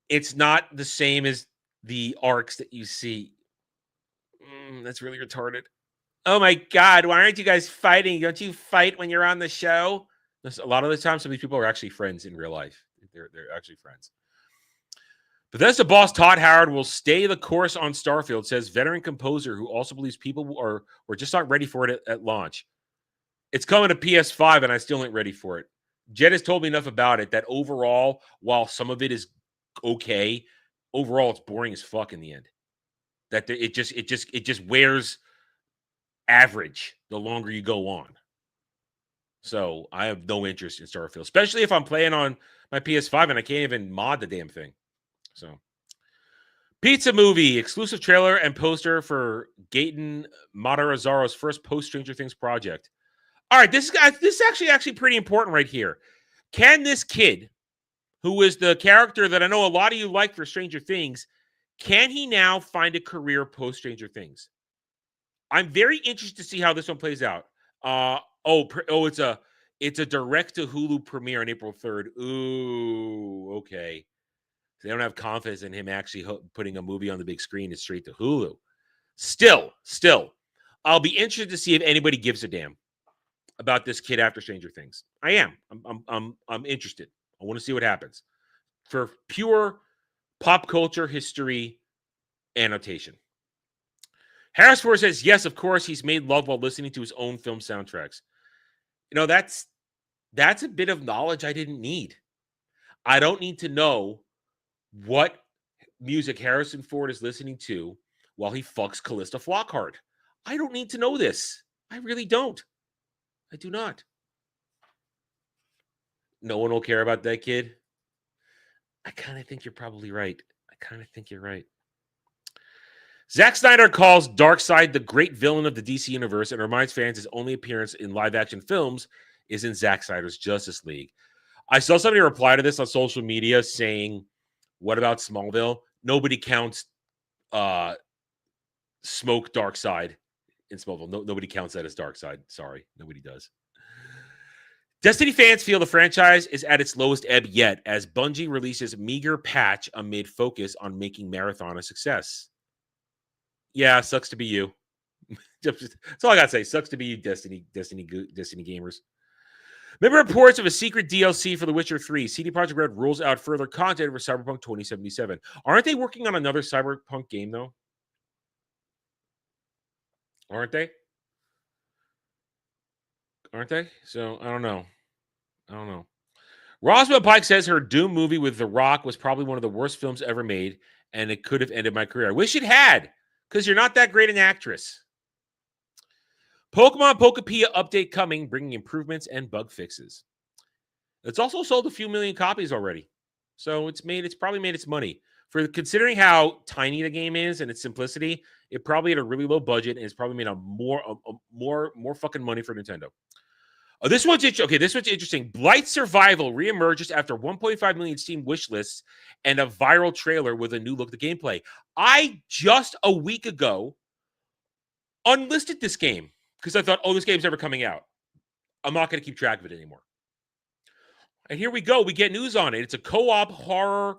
it's not the same as the arcs that you see. That's really retarded. Oh my God, why aren't you guys fighting? Don't you fight when you're on the show? A lot of the time, some of these people are actually friends in real life. They're actually friends. Bethesda boss Todd Howard will stay the course on Starfield, says veteran composer who also believes people were just not ready for it at launch. It's coming to PS5, and I still ain't ready for it. Jed has told me enough about it that overall, while some of it is okay, overall it's boring as fuck in the end. That it just wears average the longer you go on. So I have no interest in Starfield, especially if I'm playing on my PS5 and I can't even mod the damn thing. So Pizza Movie exclusive trailer and poster for Gaten Matarazzaro's first post Stranger Things project. All right, this is actually pretty important right here. Can this kid, who is the character that I know a lot of you like for Stranger Things, can he now find a career post Stranger Things? I'm very interested to see how this one plays out. It's a direct to Hulu premiere on April 3rd. Ooh, okay. They don't have confidence in him actually putting a movie on the big screen. It's straight to Hulu. Still, I'll be interested to see if anybody gives a damn about this kid after Stranger Things. I am. I'm interested. I want to see what happens. for pure pop culture history annotation. Harris Ford says, yes, of course, he's made love while listening to his own film soundtracks. You know, that's a bit of knowledge I didn't need. I don't need to know what music Harrison Ford is listening to while he fucks Callista Flockhart. I don't need to know this. I really don't. I do not. No one will care about that kid. I kind of think you're probably right. I kind of think you're right. Zack Snyder calls Darkseid the great villain of the DC universe and reminds fans his only appearance in live-action films is in Zack Snyder's Justice League. I saw somebody reply to this on social media saying, what about Smallville? Nobody counts Smoke Darkseid in Smallville. Nobody counts that as Darkseid. Sorry, nobody does. Destiny fans feel the franchise is at its lowest ebb yet as Bungie releases meager patch amid focus on making Marathon a success. Yeah, sucks to be you. That's all I gotta say. Sucks to be you, Destiny gamers. Remember reports of a secret DLC for The Witcher 3. CD Projekt Red rolls out further content for Cyberpunk 2077. Aren't they working on another Cyberpunk game, though? Aren't they? So, I don't know. Roswell Pike says her Doom movie with The Rock was probably one of the worst films ever made, and it could have ended my career. I wish it had, because you're not that great an actress. Pokemon Pokepia update coming, bringing improvements and bug fixes. It's also sold a few million copies already, so it's probably made its money. For considering how tiny the game is and its simplicity, it probably had a really low budget and it's probably made more fucking money for Nintendo. Oh, this one's interesting. Blight Survival reemerges after 1.5 million Steam wish lists and a viral trailer with a new look at the gameplay. I just a week ago unlisted this game because I thought, this game's never coming out. I'm not going to keep track of it anymore. And here we go. We get news on it. It's a co-op horror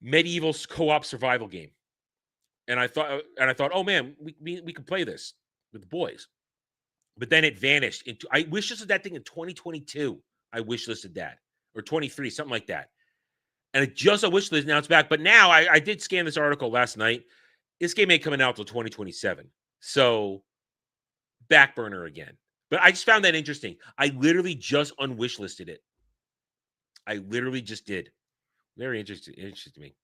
medieval co-op survival game. And I thought, oh man, we could play this with the boys. But then it vanished I wish listed that thing in 2022. I wish listed that, or 23, something like that. And it just a wish list, now it's back. But now I did scan this article last night. This game ain't coming out till 2027. So back burner again. But I just found that interesting. I literally just unwish listed it. I literally just did. Very interesting to me.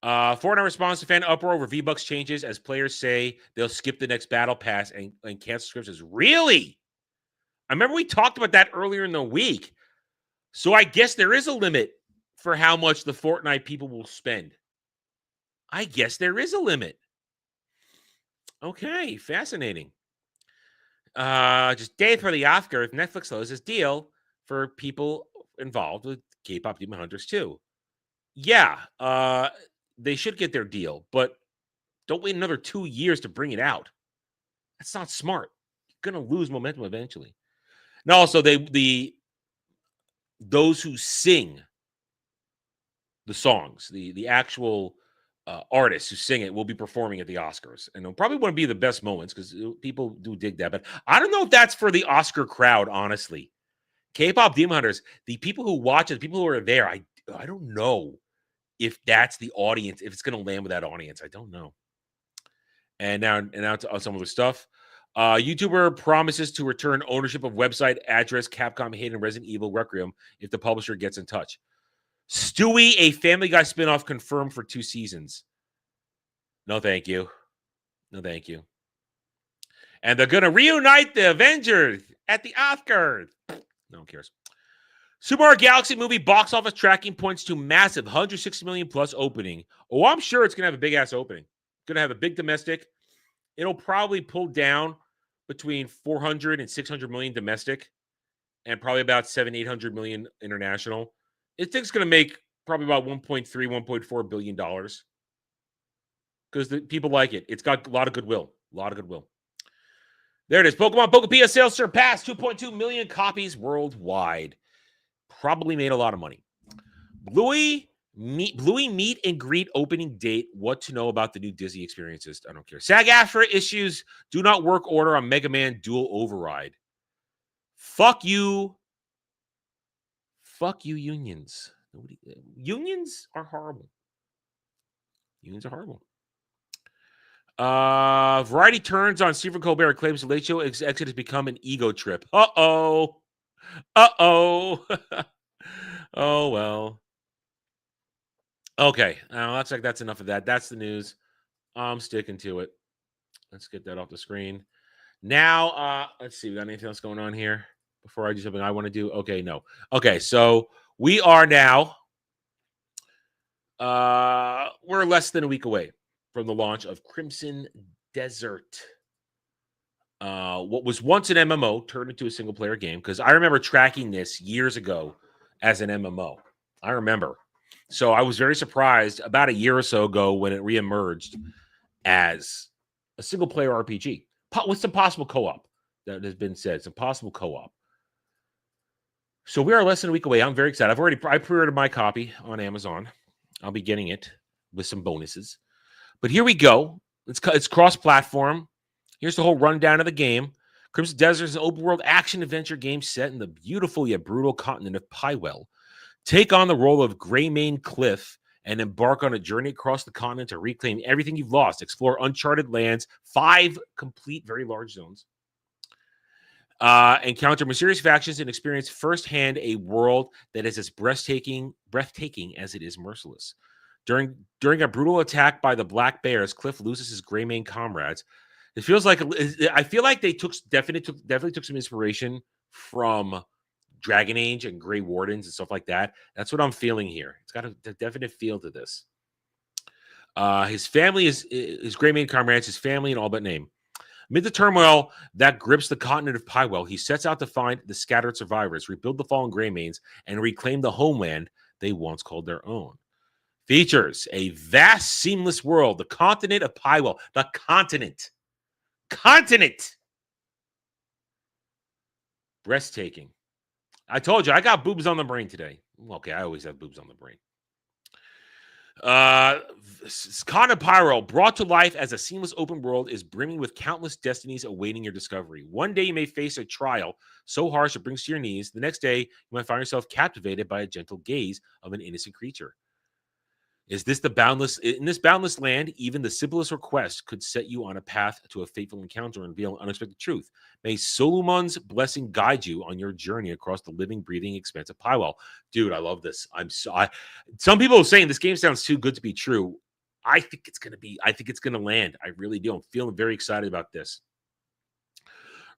Fortnite responds to fan uproar over V-Bucks changes as players say they'll skip the next battle pass and cancel subscriptions. Really? I remember we talked about that earlier in the week. So I guess there is a limit for how much the Fortnite people will spend. I guess there is a limit. Okay, fascinating. Just day for the Oscars, Netflix closes deal for people involved with K-pop Demon Hunters 2. Yeah, they should get their deal, but don't wait another 2 years to bring it out. That's not smart. You're going to lose momentum eventually. And also, those who sing the songs, the actual artists who sing it will be performing at the Oscars. And it'll probably want to be the best moments because people do dig that. But I don't know if that's for the Oscar crowd, honestly. K-pop Demon Hunters, the people who watch it, the people who are there, I don't know if that's the audience, if it's going to land with that audience. I don't know. And now to some other stuff. YouTuber promises to return ownership of website address Capcom Hidden Resident Evil Requiem if the publisher gets in touch. Stewie, a Family Guy spinoff confirmed for 2 seasons. No, thank you. No, thank you. And they're going to reunite the Avengers at the Oscars. No one cares. Super Mario Galaxy movie box office tracking points to massive 160 million plus opening. Oh, I'm sure it's going to have a big ass opening. Going to have a big domestic. It'll probably pull down between 400 and 600 million domestic and probably about 700-800 million international. It thinks it's going to make probably about $1.3-1.4 billion because the people like it. It's got a lot of goodwill. There it is. Pokemon Pokepia sales surpassed 2.2 million copies worldwide. Probably made a lot of money. Bluey meet and greet opening date. What to know about the new Disney experiences? I don't care. SAG-AFTRA issues do not work order on Mega Man Dual Override. Fuck you. Fuck you, unions. Unions are horrible. Unions are horrible. Variety turns on Stephen Colbert, claims the Late Show exit has become an ego trip. Uh-oh. Uh-oh. Oh, well. Okay. Looks like that's enough of that. That's the news. I'm sticking to it. Let's get that off the screen. Now, let's see. We got anything else going on here before I do something I want to do? Okay, no. Okay, so we are now, we're less than a week away from the launch of Crimson Desert. What was once an MMO turned into a single player game, because I remember tracking this years ago as an MMO. I remember. So I was very surprised about a year or so ago when it reemerged as a single player RPG with some possible co-op that has been said. Some possible co-op. So we are less than a week away. I'm very excited. I pre-ordered my copy on Amazon. I'll be getting it with some bonuses. But here we go. It's cross-platform. Here's the whole rundown of the game. Crimson Desert is an open-world action-adventure game set in the beautiful yet brutal continent of Pywell. Take on the role of Greymane Cliff and embark on a journey across the continent to reclaim everything you've lost. Explore uncharted lands, 5 complete, very large zones. Encounter mysterious factions and experience firsthand a world that is as breathtaking as it is merciless. During a brutal attack by the Black Bears, Cliff loses his Greymane comrades. It feels like I feel like they definitely took some inspiration from Dragon Age and Grey Wardens and stuff like that. That's what I'm feeling here. It's got a definite feel to this. His family his Greymane comrades, his family and all but name. Amid the turmoil that grips the continent of Pywell, he sets out to find the scattered survivors, rebuild the fallen Greymanes, and reclaim the homeland they once called their own. Features a vast, seamless world, the continent of Pywell. The continent. Breathtaking. I told you, I got boobs on the brain today. Okay, I always have boobs on the brain. Con of Pyro, brought to life as a seamless open world, is brimming with countless destinies awaiting your discovery. One day you may face a trial so harsh it brings to your knees. The next day, you might find yourself captivated by a gentle gaze of an innocent creature. In this boundless land, even the simplest request could set you on a path to a fateful encounter and reveal unexpected truth. May Solomon's blessing guide you on your journey across the living, breathing expanse of Pywell. Dude, I love this. Some people are saying this game sounds too good to be true. I think it's gonna land. I really do. I'm feeling very excited about this.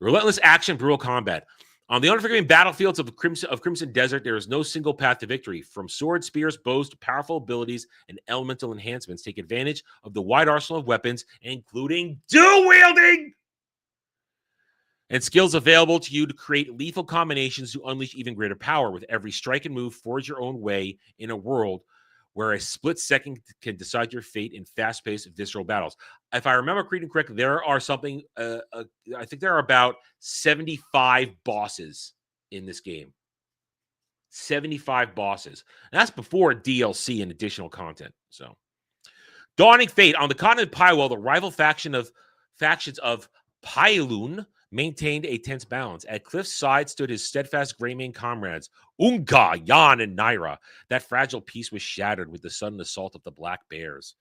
Relentless action, brutal combat. On the unforgiving battlefields of Crimson Desert, there is no single path to victory. From swords, spears, bows to powerful abilities and elemental enhancements, take advantage of the wide arsenal of weapons, including dual wielding and skills available to you to create lethal combinations to unleash even greater power. With every strike and move, forge your own way in a world where a split second can decide your fate in fast-paced, visceral battles. If I remember reading correctly, there are I think there are about 75 bosses in this game. 75 bosses. And that's before DLC and additional content. So, Dawning Fate. On the continent of Pywell, the rival factions of Pylun maintained a tense balance. At Cliff's side stood his steadfast Greymane comrades, Unga, Yan, and Naira. That fragile peace was shattered with the sudden assault of the Black Bears.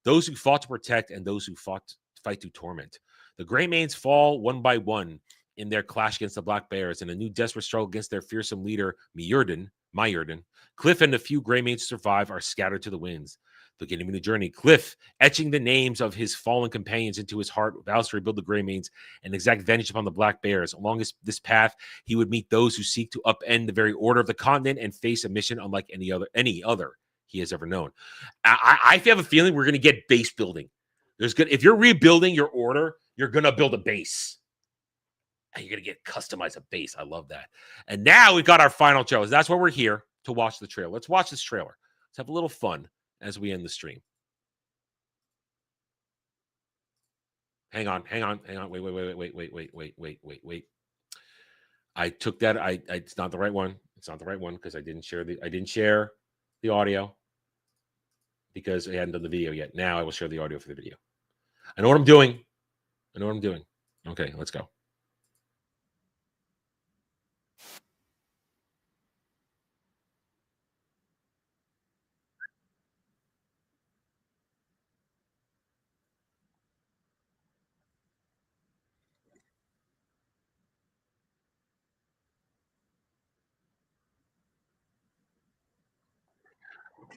Those who fought to protect and those who fight to torment. The Greymanes fall one by one in their clash against the Black Bears, and a new desperate struggle against their fearsome leader, Myurden. Cliff and the few Greymanes who survive are scattered to the winds. Beginning the journey, Cliff, etching the names of his fallen companions into his heart, vows to rebuild the Greymanes and exact vengeance upon the Black Bears. Along this path, he would meet those who seek to upend the very order of the continent and face a mission unlike any other he has ever known. I have a feeling we're going to get base building. If you're rebuilding your order, you're going to build a base. And you're going to customize a base. I love that. And now we've got our final trailer. That's why we're here, to watch the trailer. Let's watch this trailer. Let's have a little fun as we end the stream. Hang on. Wait. I took that. It's not the right one. It's not the right one because I didn't share the audio because I hadn't done the video yet. Now I will share the audio for the video. I know what I'm doing. Okay, let's go.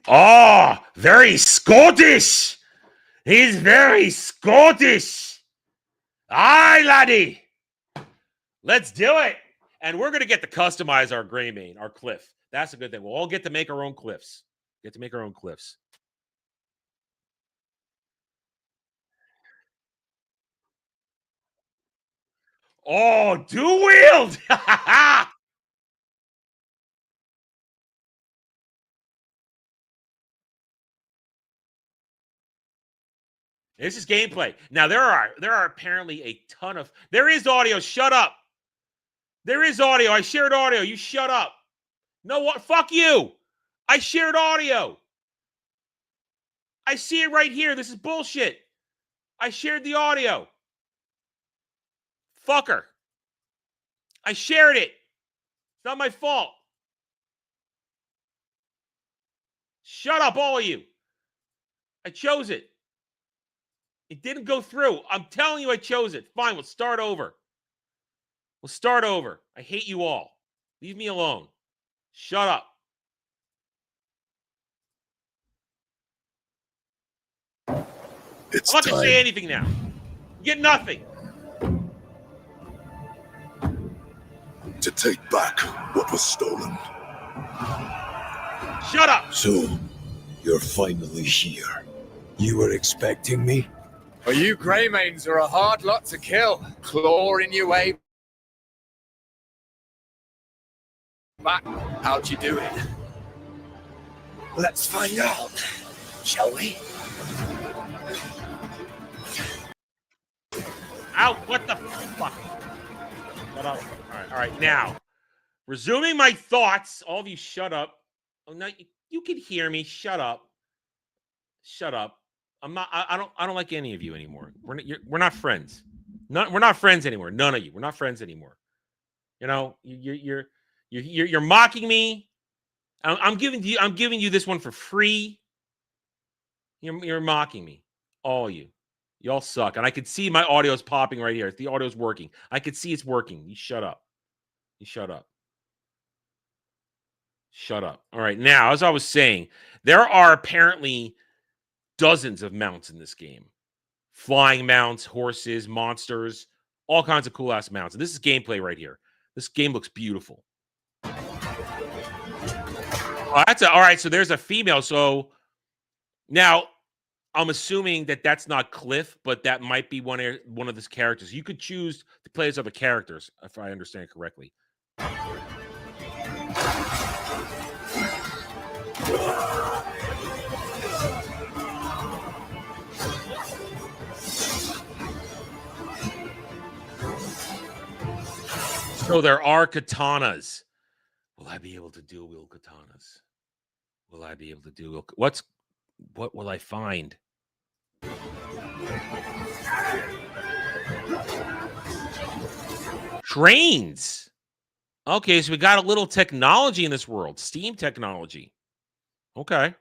Oh, very Scottish. He's very Scottish. Aye, laddie. Let's do it. And we're going to get to customize our Greymane, our cliff. That's a good thing. We'll all get to make our own cliffs. Get to make our own cliffs. Oh, dual wield. This is gameplay. Now there are apparently a ton of there is audio. Shut up. There is audio. I shared audio. You shut up. No what? Fuck you. I shared audio. I see it right here. This is bullshit. I shared the audio. Fucker. I shared it. It's not my fault. Shut up, all of you. I chose it. It didn't go through. I'm telling you I chose it. Fine, we'll start over. We'll start over. I hate you all. Leave me alone. Shut up. It's I'm not time going to say anything now. You get nothing. to take back what was stolen. Shut up. So, you're finally here. You were expecting me? Well, you Greymanes are a hard lot to kill, clawing your way back. How'd you do it? Let's find out, shall we? Out. What the fuck? Shut up. All right. Now, resuming my thoughts. All of you shut up. Oh, no, you can hear me. Shut up. Shut up. I'm not. I don't like any of you anymore. We're not friends. We're not friends anymore. None of you. We're not friends anymore. You know, you're mocking me. I'm giving you this one for free. You're mocking me. All of you. Y'all suck. And I can see my audio is popping right here. The audio's working. I can see it's working. You shut up. You shut up. Shut up. All right. Now, as I was saying, there are apparently dozens of mounts in this game. Flying mounts, horses, monsters, all kinds of cool ass mounts. And this is gameplay right here. This game looks beautiful. Oh, all right. So there's a female. So now I'm assuming that that's not Cliff, but that might be one of his characters. You could choose to play as other characters, if I understand correctly. So there are katanas. Will I be able to dual wield katanas? Will I be able to dual? What will I find? Trains. Okay, so we got a little technology in this world. Steam technology. Okay.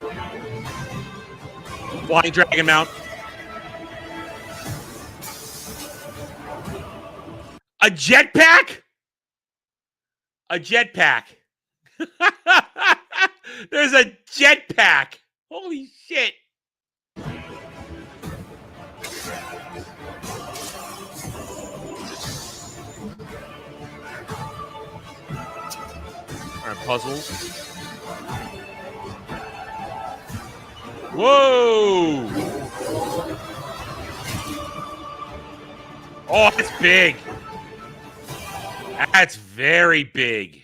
Flying Dragon Mount. A jetpack? A jetpack. There's a jetpack. Holy shit. All right, puzzles. Whoa. Oh, that's big. That's very big.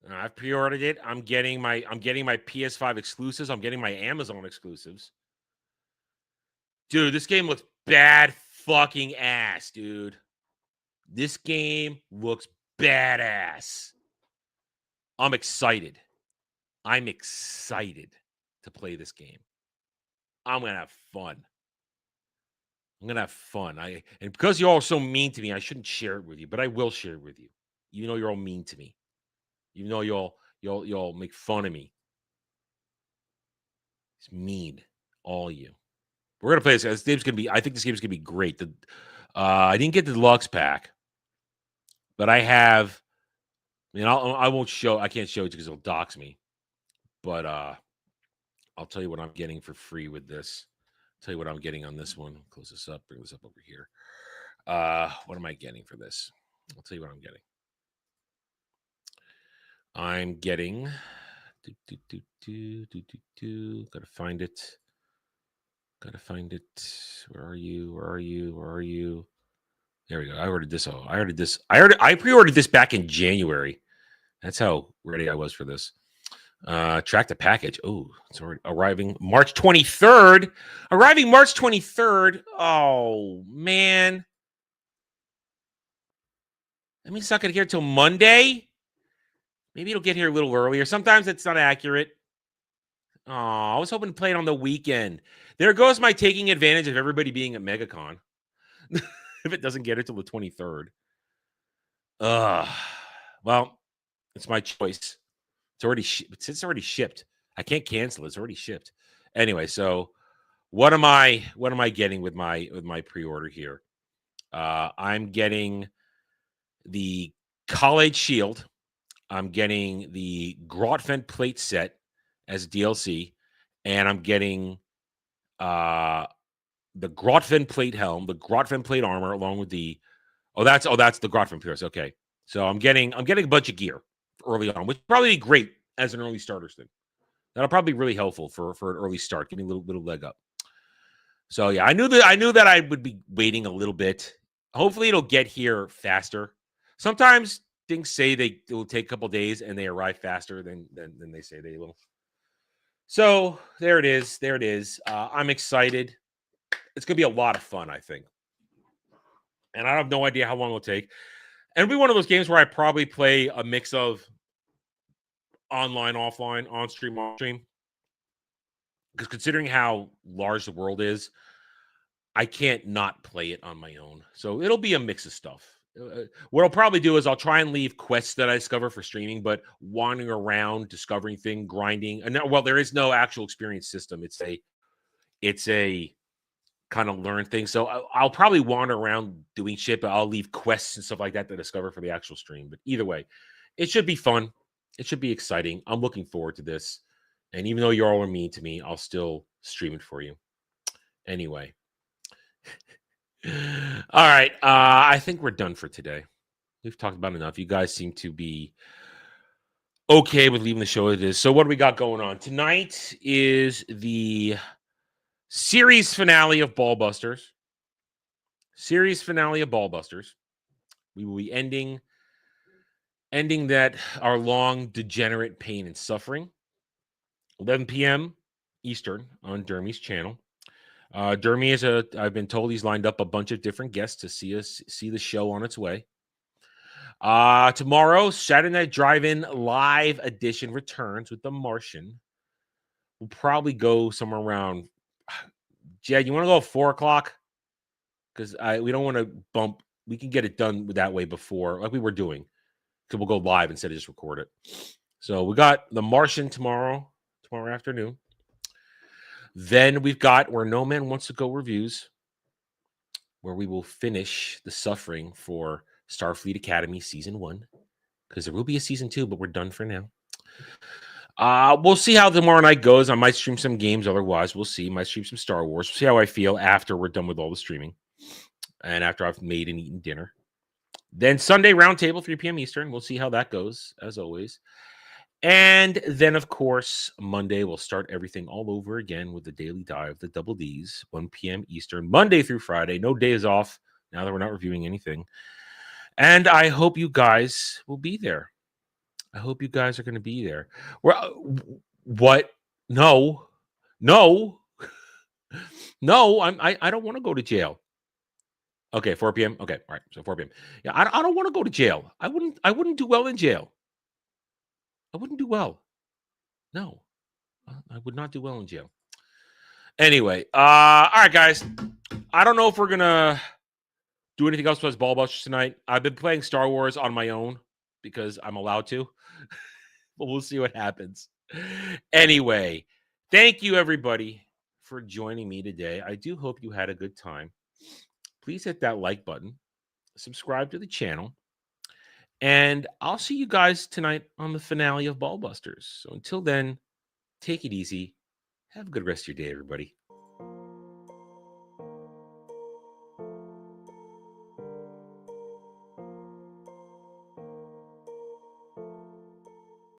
I've pre-ordered it. I'm getting my PS5 exclusives. I'm getting my Amazon exclusives. Dude, this game looks bad fucking ass, dude. This game looks badass. I'm excited. I'm excited to play this game. I'm going to have fun. I'm going to have fun. And because you're all so mean to me, I shouldn't share it with you, but I will share it with you. You know you're all mean to me. You know you'll make fun of me. It's mean, all you. We're gonna play this. This game's gonna be. I think this game's gonna be great. I didn't get the deluxe pack, but I have. I mean, I won't show. I can't show it because it'll dox me. But I'll tell you what I'm getting for free with this. Tell you what I'm getting on this one. Close this up. Bring this up over here. What am I getting for this? I'll tell you what I'm getting. I'm getting. Gotta find it. Gotta find it. Where are you? Where are you? Where are you? There we go. I ordered this. I pre-ordered this back in January. That's how ready I was for this. Track the package. Oh, it's already arriving March 23rd. Arriving March 23rd. Oh, man. That means it's not going to get here till Monday. Maybe it'll get here a little earlier. Sometimes it's not accurate. Oh, I was hoping to play it on the weekend. There goes my taking advantage of everybody being at MegaCon. If it doesn't get it till the 23rd. Well, it's my choice. It's already shipped. I can't cancel it. It's already shipped. Anyway, so what am I getting with my pre-order here? I'm getting the College Shield. I'm getting the Grotfen plate set as DLC, and I'm getting the Grotfen plate helm, the Grotfen plate armor, along with the that's the Grotfen Pierce. Okay, so I'm getting a bunch of gear early on, which would probably be great as an early starters thing. That'll probably be really helpful for an early start, give me a little leg up. So yeah, I knew that I would be waiting a little bit. Hopefully, it'll get here faster. Sometimes things say it will take a couple days and they arrive faster than they say they will. So there it is. There it is. I'm excited. It's gonna be a lot of fun, I think. And I have no idea how long it'll take. And it'll be one of those games where I probably play a mix of online, offline, on stream, off stream. Because considering how large the world is, I can't not play it on my own. So it'll be a mix of stuff. What I'll probably do is I'll try and leave quests that I discover for streaming, but wandering around, discovering things, grinding. And well, there is no actual experience system. It's a kind of learn thing. So I'll probably wander around doing shit, but I'll leave quests and stuff like that to discover for the actual stream. But either way, it should be fun. It should be exciting. I'm looking forward to this. And even though you all are mean to me, I'll still stream it for you. Anyway. All right. I think we're done for today. We've talked about enough. You guys seem to be okay with leaving the show as it is. So what do we got going on? Tonight is the series finale of Ballbusters. Series finale of Ballbusters. We will be ending that our long degenerate pain and suffering. 11 p.m. Eastern on Dermy's channel. Dermy I've been told he's lined up a bunch of different guests to see the show on its way. Tomorrow, Saturday Night Drive-In Live Edition returns with The Martian. We'll probably go somewhere around. Jed, you want to go at 4 o'clock? Because we don't want to bump. We can get it done that way before, like we were doing. So we'll go live instead of just record it. So we got The Martian tomorrow afternoon. Then we've got Where No Man Wants to Go reviews, where we will finish the suffering for Starfleet Academy Season 1, because there will be a Season 2, but we're done for now. We'll see how tomorrow night goes. I might stream some games. Otherwise, we'll see. Might stream some Star Wars. We'll see how I feel after we're done with all the streaming and after I've made and eaten dinner. Then Sunday Roundtable, 3 p.m. Eastern. We'll see how that goes, as always. And then, of course, Monday we'll start everything all over again with the Daily Dive, the Double Ds, 1 p.m. Eastern, Monday through Friday. No days off now that we're not reviewing anything. And I hope you guys will be there. I hope you guys are going to be there. What? No. I don't want to go to jail. Okay, 4 p.m. Okay, all right. So 4 p.m. Yeah, I don't want to go to jail. I wouldn't do well in jail. I wouldn't do well. No, I would not do well in jail. Anyway, all right, guys. I don't know if we're gonna do anything else besides Ballbusters tonight. I've been playing Star Wars on my own because I'm allowed to, but we'll see what happens. Anyway, thank you everybody for joining me today. I do hope you had a good time. Please hit that like button, subscribe to the channel, and I'll see you guys tonight on the finale of Ballbusters. So until then, take it easy. Have a good rest of your day, everybody.